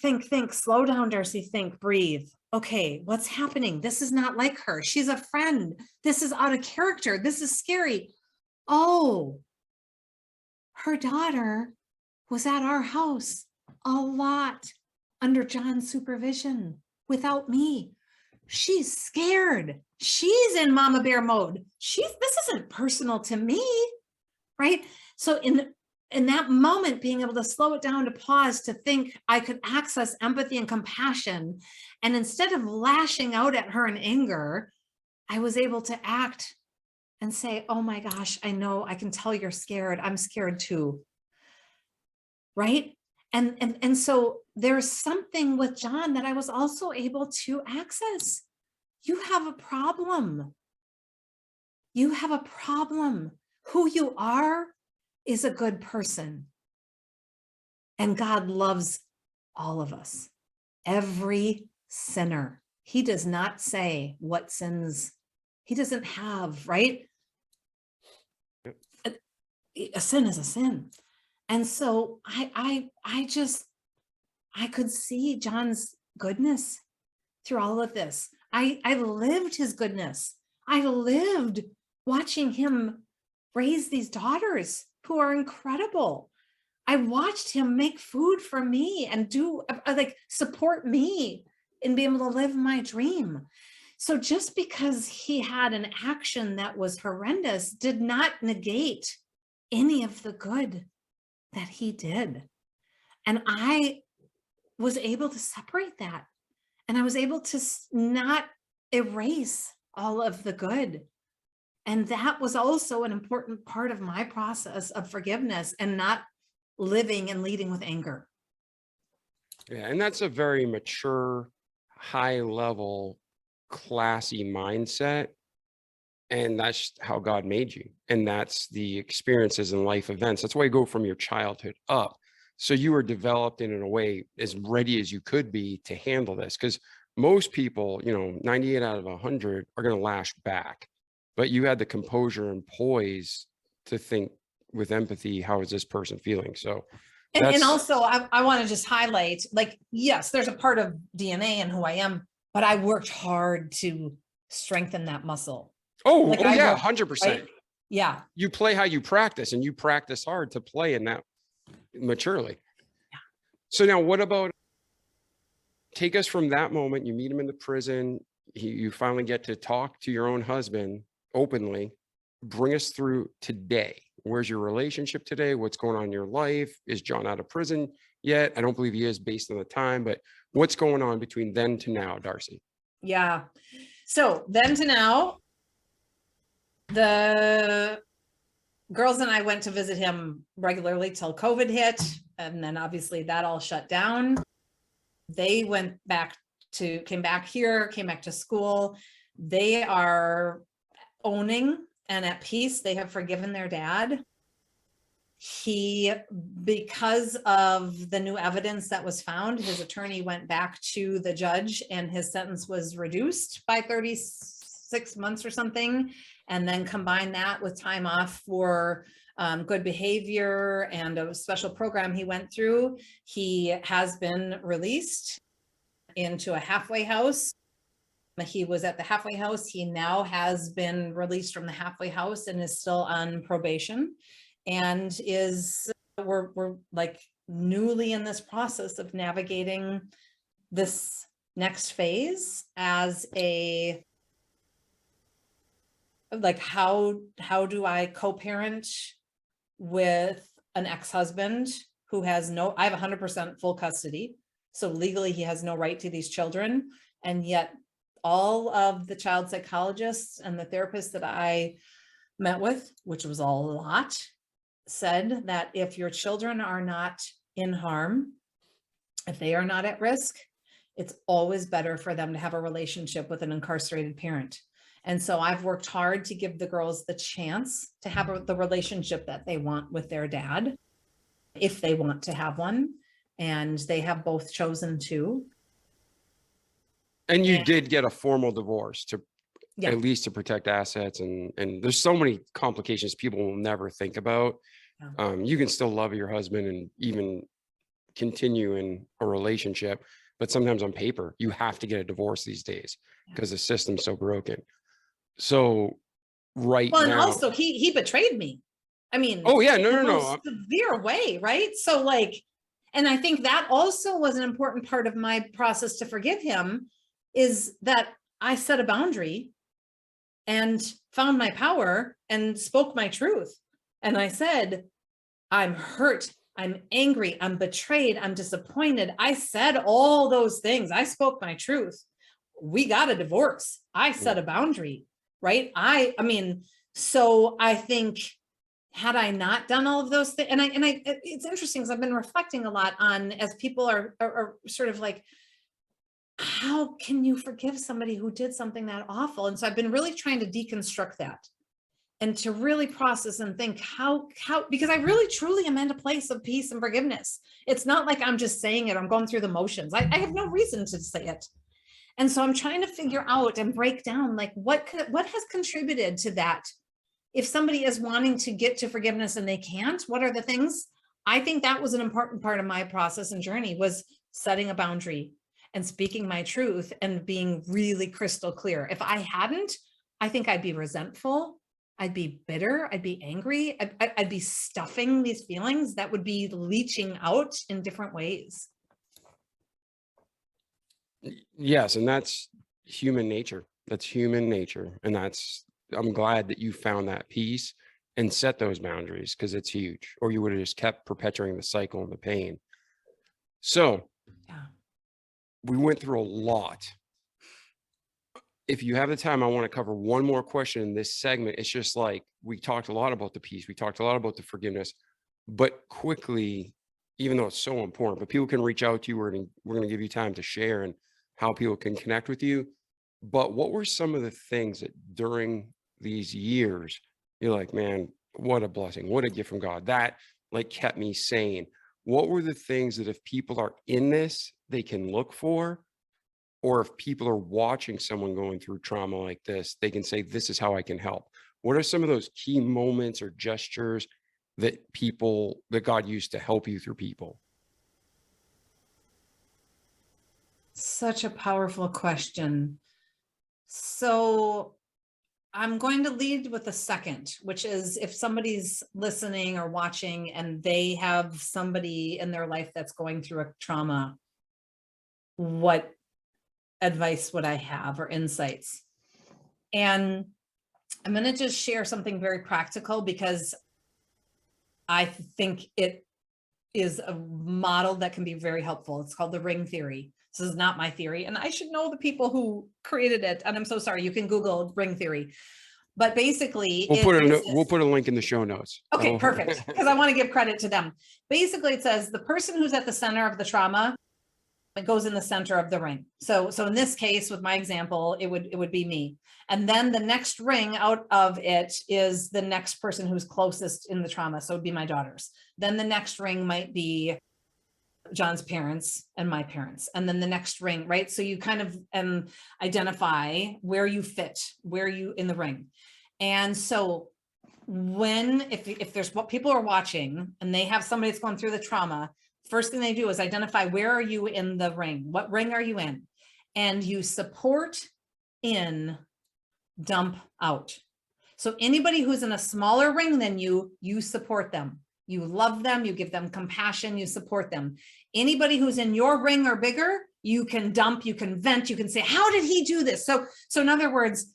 slow down, Darcy, think, breathe. Okay, what's happening? This is not like her. She's a friend. This is out of character. This is scary. Oh, her daughter was at our house a lot under John's supervision without me. She's scared. She's in mama bear mode. This isn't personal to me, right? So in that moment, being able to slow it down, to pause, to think, I could access empathy and compassion. And instead of lashing out at her in anger, I was able to act and say, oh my gosh, I know, I can tell you're scared. I'm scared too. Right? And so there's something with John that I was also able to access. You have a problem. You have a problem. Who you are is a good person. And God loves all of us, every sinner. He does not say what sins he doesn't have, right? A sin is a sin. And so I could see John's goodness through all of this. I lived his goodness. I lived watching him raise these daughters who are incredible. I watched him make food for me and do like support me in being able to live my dream. So just because he had an action that was horrendous did not negate any of the good that he did. And I was able to separate that. And I was able to not erase all of the good. And that was also an important part of my process of forgiveness and not living and leading with anger. Yeah, and that's a very mature, high level, classy mindset. And that's how God made you. And that's the experiences and life events. That's why you go from your childhood up. So you were developed in a way as ready as you could be to handle this. Because most people, 98 out of 100 are going to lash back. But you had the composure and poise to think with empathy, how is this person feeling? So and also I want to just highlight, like, yes, there's a part of DNA and who I am, but I worked hard to strengthen that muscle. Oh yeah, 100%. Right? Yeah. You play how you practice, and you practice hard to play in that maturely. Yeah. So now what about, take us from that moment, you meet him in the prison, you finally get to talk to your own husband openly. Bring us through today. Where's your relationship today? What's going on in your life? Is John out of prison yet? I don't believe he is based on the time, but what's going on between then to now, Darcy? Yeah. So then to now, the girls and I went to visit him regularly till COVID hit. And then obviously that all shut down. They came back to school. They are owning and at peace. They have forgiven their dad. Because of the new evidence that was found, his attorney went back to the judge and his sentence was reduced by 36 months or something. And then combine that with time off for good behavior and a special program he went through. He has been released into a halfway house. He was at the halfway house. He now has been released from the halfway house and is still on probation, and we're like newly in this process of navigating this next phase as a, like, how do I co-parent with an ex-husband who has I have 100% full custody. So legally he has no right to these children. And yet all of the child psychologists and the therapists that I met with, which was a lot, said that if your children are not in harm, if they are not at risk, it's always better for them to have a relationship with an incarcerated parent. And so I've worked hard to give the girls the chance to have the relationship that they want with their dad, if they want to have one. And they have both chosen to. And you did get a formal divorce to Yeah. at least to protect assets. And there's so many complications people will never think about. Yeah. You can still love your husband and even continue in a relationship, but sometimes on paper, you have to get a divorce these days because the system's so broken. So Well, and now, also he betrayed me. I mean, oh yeah, in the no. most severe way, right? So like, and I think that also was an important part of my process to forgive him, is that I set a boundary and found my power and spoke my truth. And I said, I'm hurt, I'm angry, I'm betrayed, I'm disappointed. I said all those things. I spoke my truth. We got a divorce. I set a boundary, right? I mean, so I think, had I not done all of those things, and I, it's interesting because I've been reflecting a lot on, as people are sort of like, how can you forgive somebody who did something that awful? And so I've been really trying to deconstruct that and to really process and think how, because I really truly am in a place of peace and forgiveness. It's not like I'm just saying it, I'm going through the motions. I have no reason to say it. And so I'm trying to figure out and break down, like, what has contributed to that? If somebody is wanting to get to forgiveness and they can't, what are the things? I think that was an important part of my process and journey, was setting a boundary and speaking my truth and being really crystal clear. If I hadn't, I think I'd be resentful. I'd be bitter. I'd be angry. I'd be stuffing these feelings that would be leaching out in different ways. Yes. And that's human nature. That's human nature. And I'm glad that you found that peace and set those boundaries, because it's huge, or you would have just kept perpetuating the cycle and the pain. So Yeah. We went through a lot. If you have the time, I want to cover one more question in this segment. It's just like, we talked a lot about the peace. We talked a lot about the forgiveness, but quickly, even though it's so important, but people can reach out to you. We're going to give you time to share and how people can connect with you. But what were some of the things that during these years, you're like, man, what a blessing, what a gift from God, that like kept me sane? What were the things that if people are in this, they can look for? Or if people are watching someone going through trauma like this, they can say, this is how I can help. What are some of those key moments or gestures that God used to help you through people? Such a powerful question. So I'm going to lead with the second, which is, if somebody's listening or watching and they have somebody in their life that's going through a trauma, what advice would I have, or insights? And I'm going to just share something very practical, because I think it is a model that can be very helpful. It's called the ring theory. This is not my theory, and I should know the people who created it. And I'm so sorry. You can Google ring theory, but basically we'll put a link in the show notes. Okay, perfect. Because I want to give credit to them. Basically, it says the person who's at the center of the trauma, it goes in the center of the ring. So in this case, with my example, it would be me. And then the next ring out of it is the next person who's closest in the trauma. So it'd be my daughters. Then the next ring might be John's parents and my parents. And then the next ring, right? So you kind of identify where you fit, where you in the ring. And so if there's what people are watching and they have somebody that's going through the trauma, first thing they do is identify, where are you in the ring? What ring are you in? And you support in, dump out. So anybody who's in a smaller ring than you support them. You love them, you give them compassion, you support them. Anybody who's in your ring or bigger, you can dump, you can vent, you can say, how did he do this? So in other words,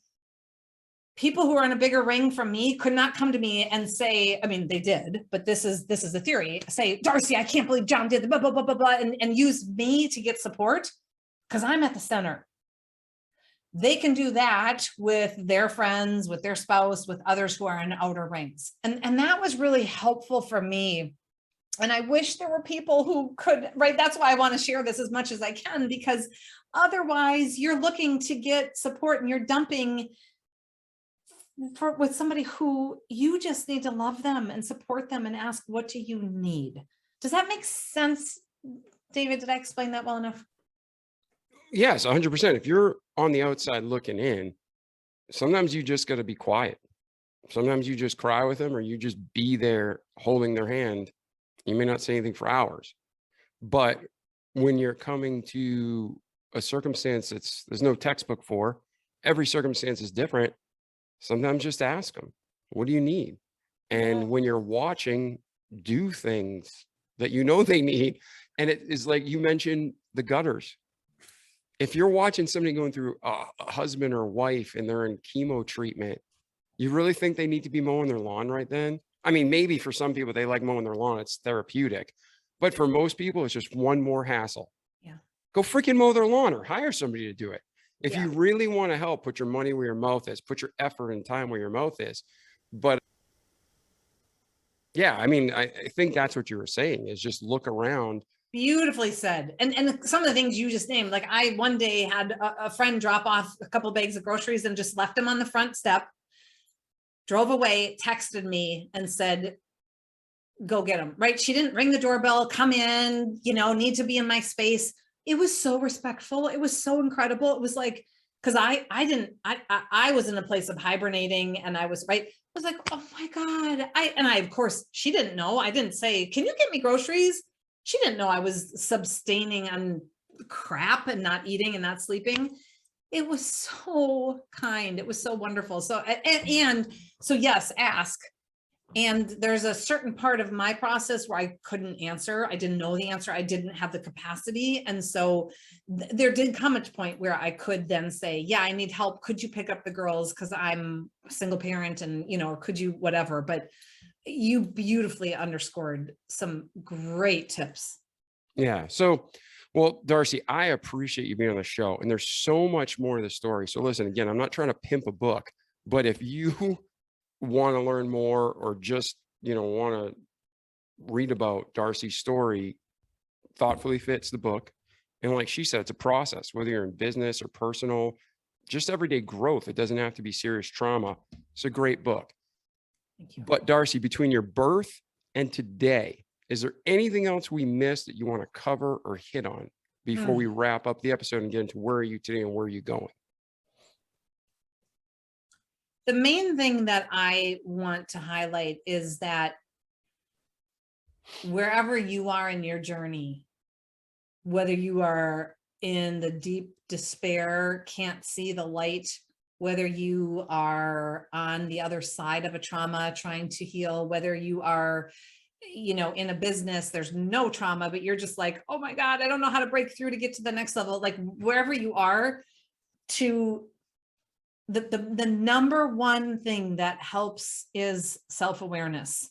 people who are in a bigger ring from me could not come to me and say, I mean, they did, but this is the theory, say, Darcy, I can't believe John did the blah, blah, blah, blah, blah, and use me to get support, because I'm at the center. they can do that with their friends, with their spouse, with others who are in outer rings. And that was really helpful for me. And I wish there were people who could, right? That's why I want to share this as much as I can, because otherwise you're looking to get support and you're dumping with somebody who you just need to love them and support them and ask, what do you need? Does that make sense, David? Did I explain that well enough? Yes, 100%. If you're on the outside looking in, sometimes you just got to be quiet. Sometimes you just cry with them, or you just be there holding their hand. You may not say anything for hours, but when you're coming to a circumstance there's no textbook for, every circumstance is different. Sometimes just ask them, what do you need? And when you're watching, do things that you know they need. And it is like you mentioned, the gutters. If you're watching somebody going through a husband or wife and they're in chemo treatment, you really think they need to be mowing their lawn right then? I mean, maybe for some people, they like mowing their lawn. It's therapeutic. But for most people, it's just one more hassle. Yeah. Go freaking mow their lawn or hire somebody to do it. If Yeah. you really want to help, put your money where your mouth is, put your effort and time where your mouth is. But yeah, I mean, I think that's what you were saying, is just look around. Beautifully said. And some of the things you just named, like I one day had a friend drop off a couple bags of groceries and just left them on the front step, drove away, texted me and said, go get them, right? She didn't ring the doorbell, come in, need to be in my space. It was so respectful. It was so incredible. It was like, because I was in a place of hibernating, and I was right. I was like, oh my God. Of course, she didn't know. I didn't say, can you get me groceries? She didn't know I was sustaining on crap and not eating and not sleeping. It was so kind. It was so wonderful. So, so yes, ask. And there's a certain part of my process where I couldn't answer. I didn't know the answer. I didn't have the capacity. And so there did come a point where I could then say, yeah, I need help. Could you pick up the girls? Because I'm a single parent and, or could you, whatever. But you beautifully underscored some great tips. Yeah. So, well, Darcy, I appreciate you being on the show, and there's so much more to the story. So listen, again, I'm not trying to pimp a book, but if you want to learn more, or just, want to read about Darcy's story, Thoughtfully Fits the book. And like she said, it's a process, whether you're in business or personal, just everyday growth. It doesn't have to be serious trauma. It's a great book. Thank you. But Darcy, between your birth and today, is there anything else we missed that you want to cover or hit on before we wrap up the episode and get into where are you today and where are you going? The main thing that I want to highlight is that wherever you are in your journey, whether you are in the deep despair, can't see the light, whether you are on the other side of a trauma trying to heal, whether you are, in a business, there's no trauma, but you're just like, oh my God, I don't know how to break through to get to the next level. Like wherever you are, the number one thing that helps is self-awareness.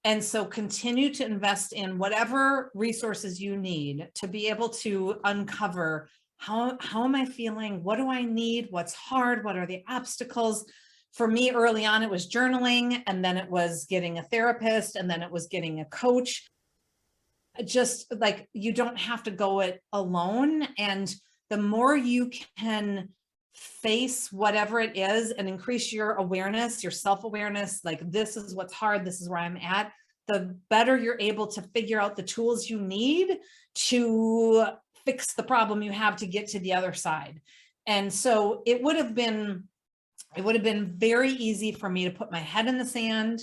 And so continue to invest in whatever resources you need to be able to uncover how am I feeling? What do I need? What's hard? What are the obstacles? For me, early on, it was journaling, and then it was getting a therapist, and then it was getting a coach. Just like, you don't have to go it alone. And the more you can face whatever it is and increase your awareness, your self-awareness, like this is what's hard, this is where I'm at, the better you're able to figure out the tools you need to fix the problem you have to get to the other side. And so it would have been very easy for me to put my head in the sand,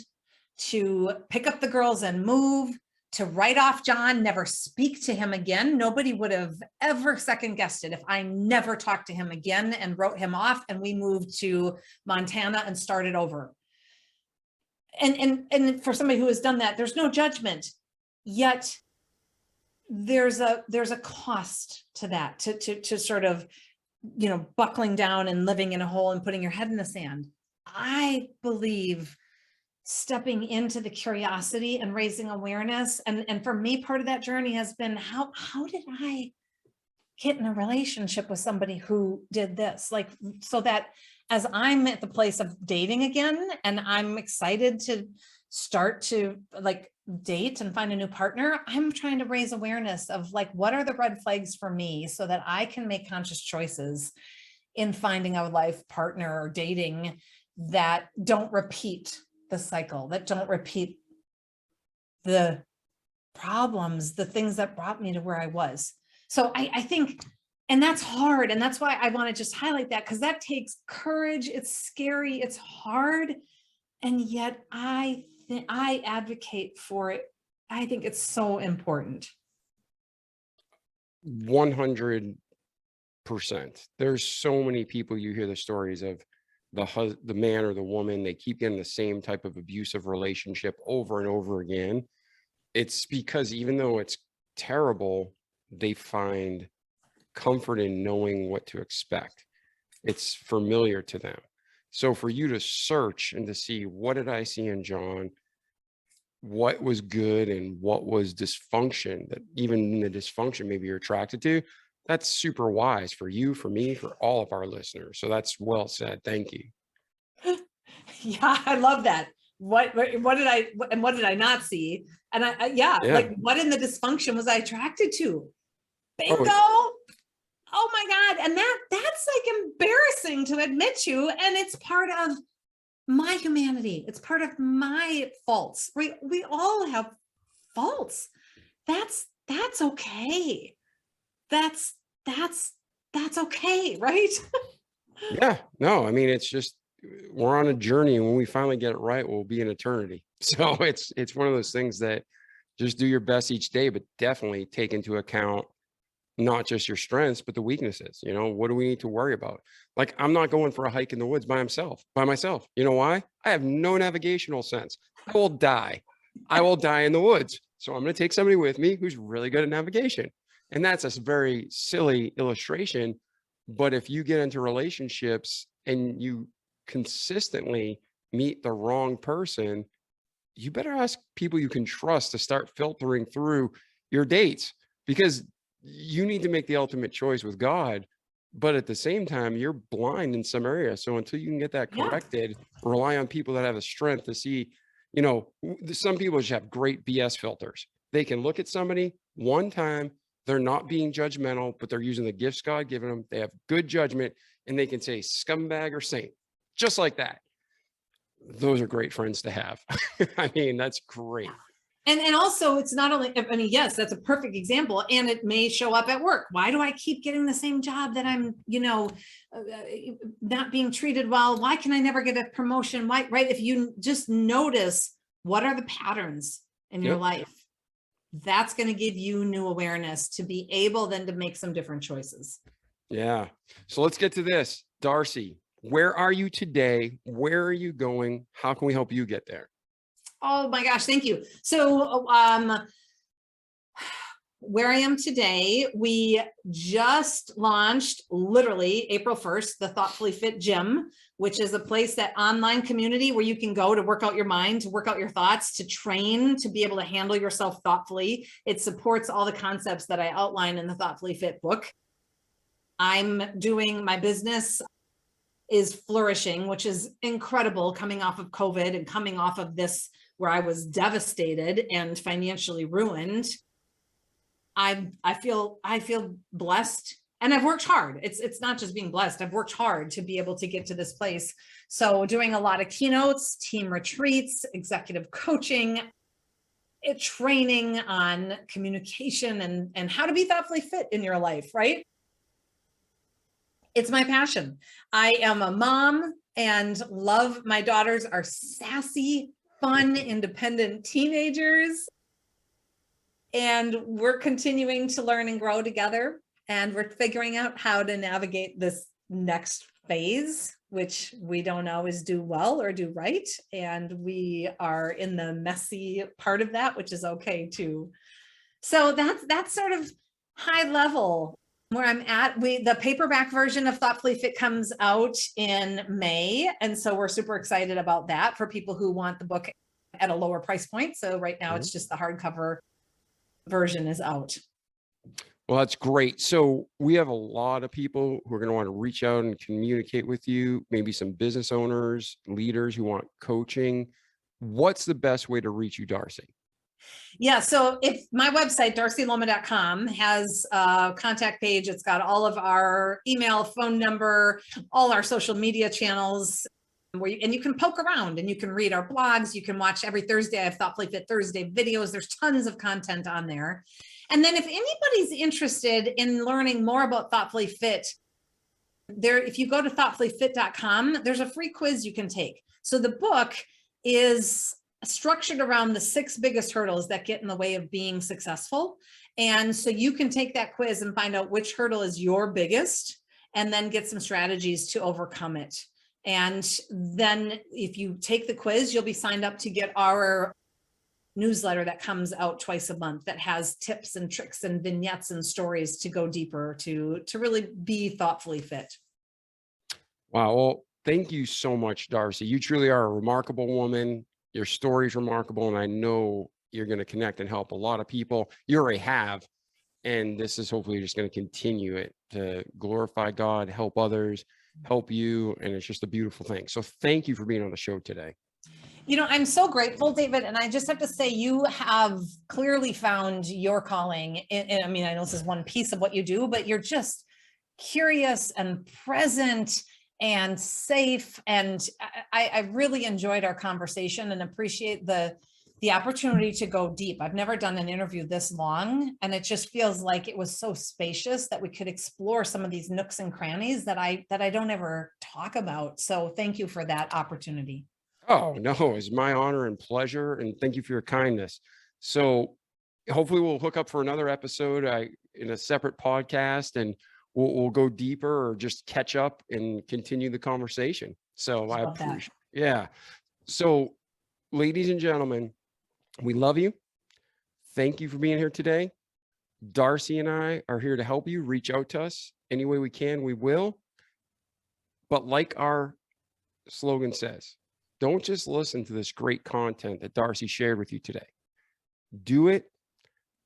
to pick up the girls and move, to write off John, never speak to him again. Nobody would have ever second guessed it if I never talked to him again and wrote him off and we moved to Montana and started over. And for somebody who has done that, there's no judgment, yet there's a cost to that, to sort of, buckling down and living in a hole and putting your head in the sand. I believe stepping into the curiosity and raising awareness. And for me, part of that journey has been, how did I get in a relationship with somebody who did this, like, so that as I'm at the place of dating again, and I'm excited to start to like date and find a new partner, I'm trying to raise awareness of like, what are the red flags for me so that I can make conscious choices in finding a life partner or dating that don't repeat the cycle, that don't repeat the problems, the things that brought me to where I was. So I think, and that's hard. And that's why I want to just highlight that, because that takes courage. It's scary. It's hard. And yet I advocate for it. I think it's so important. 100%. There's so many people, you hear the stories of the man or the woman, they keep getting the same type of abusive relationship over and over again. It's because even though it's terrible, they find comfort in knowing what to expect. It's familiar to them. So for you to search and to see, what did I see in John? What was good and what was dysfunction, that even in the dysfunction maybe you're attracted to, that's super wise for you, for me, for all of our listeners. So that's well said. Thank you. Yeah, I love that. What did I not see? And yeah, like, what in the dysfunction was I attracted to? Bingo. Oh my God. And that's like embarrassing to admit to. And it's part of my humanity. It's part of my faults. We all have faults. That's okay. That's okay, right? Yeah, no, I mean, it's just, we're on a journey, and when we finally get it right, we'll be in eternity. So it's one of those things that just do your best each day, but definitely take into account not just your strengths, but the weaknesses. You know, what do we need to worry about? Like, I'm not going for a hike in the woods by myself. You know why? I have no navigational sense. I will die in the woods. So I'm going to take somebody with me who's really good at navigation. And that's a very silly illustration. But if you get into relationships and you consistently meet the wrong person, you better ask people you can trust to start filtering through your dates, because you need to make the ultimate choice with God. But at the same time, you're blind in some areas. So until you can get that corrected, rely on people that have the strength to see, you know, some people just have great BS filters. They can look at somebody one time, they're not being judgmental, but they're using the gifts God given them. They have good judgment, and they can say scumbag or saint, just like that. Those are great friends to have. I mean, that's great. And also, it's not only, I mean, yes, that's a perfect example, and it may show up at work. Why do I keep getting the same job that I'm, not being treated well? Why can I never get a promotion? Why, right? If you just notice what are the patterns in your life, that's going to give you new awareness to be able then to make some different choices. Yeah. So let's get to this. Darcy, where are you today? Where are you going? How can we help you get there? Oh my gosh, thank you. So where I am today, we just launched literally April 1st, the Thoughtfully Fit Gym, which is a place, that online community where you can go to work out your mind, to work out your thoughts, to train, to be able to handle yourself thoughtfully. It supports all the concepts that I outline in the Thoughtfully Fit book. I'm doing, my business is flourishing, which is incredible, coming off of COVID and coming off of this where I was devastated and financially ruined. I feel blessed, and I've worked hard. It's not just being blessed. I've worked hard to be able to get to this place. So doing a lot of keynotes, team retreats, executive coaching, training on communication and how to be thoughtfully fit in your life, right? It's my passion. I am a mom and love, my daughters are sassy, fun, independent teenagers. And we're continuing to learn and grow together. And we're figuring out how to navigate this next phase, which we don't always do well or do right. And we are in the messy part of that, which is okay too. So that's sort of high level where I'm at. The paperback version of Thoughtfully Fit comes out in May. And so we're super excited about that for people who want the book at a lower price point. So right now it's just the hardcover version is out. Well, that's great. So we have a lot of people who are going to want to reach out and communicate with you, maybe some business owners, leaders who want coaching. What's the best way to reach you, Darcy? Yeah, so if my website, darcyluoma.com, has a contact page. It's got all of our email, phone number, all our social media channels. And you can poke around and you can read our blogs. You can watch every Thursday. I have Thoughtfully Fit Thursday videos. There's tons of content on there. And then if anybody's interested in learning more about Thoughtfully Fit, if you go to thoughtfullyfit.com, there's a free quiz you can take. So the book is structured around the 6 biggest hurdles that get in the way of being successful. And so you can take that quiz and find out which hurdle is your biggest, and then get some strategies to overcome it. And then if you take the quiz, you'll be signed up to get our newsletter that comes out twice a month that has tips and tricks and vignettes and stories to go deeper, to really be thoughtfully fit. Wow. Well, thank you so much, Darcy. You truly are a remarkable woman. Your story is remarkable, and I know you're going to connect and help a lot of people. You already have, and this is hopefully just going to continue it to glorify God, help others, help you, and it's just a beautiful thing. So thank you for being on the show today. You know, I'm so grateful, David, and I just have to say you have clearly found your calling. I mean, I know this is one piece of what you do, but you're just curious and present and safe. And I really enjoyed our conversation and appreciate the opportunity to go deep. I've never done an interview this long, and it just feels like it was so spacious that we could explore some of these nooks and crannies that I don't ever talk about. So thank you for that opportunity. Oh, no, it's my honor and pleasure. And thank you for your kindness. So hopefully we'll hook up for another episode in a separate podcast, and we'll go deeper or just catch up and continue the conversation. So I appreciate, yeah. So ladies and gentlemen, we love you. Thank you for being here today. Darcy and I are here to help you. Reach out to us any way we can, we will. But like our slogan says, don't just listen to this great content that Darcy shared with you today. Do it,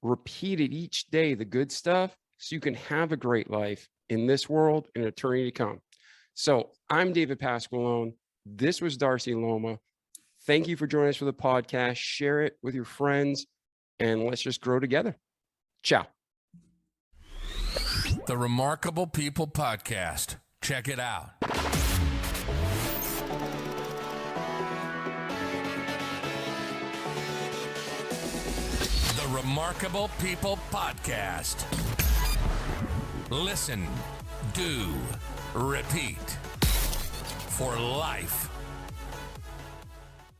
repeat it each day, the good stuff, so you can have a great life in this world and eternity to come. So I'm David Pasqualone. This was Darcy Luoma. Thank you for joining us for the podcast. Share it with your friends, and let's just grow together. Ciao. The Remarkable People Podcast. Check it out. The Remarkable People Podcast. Listen, do, repeat. For life.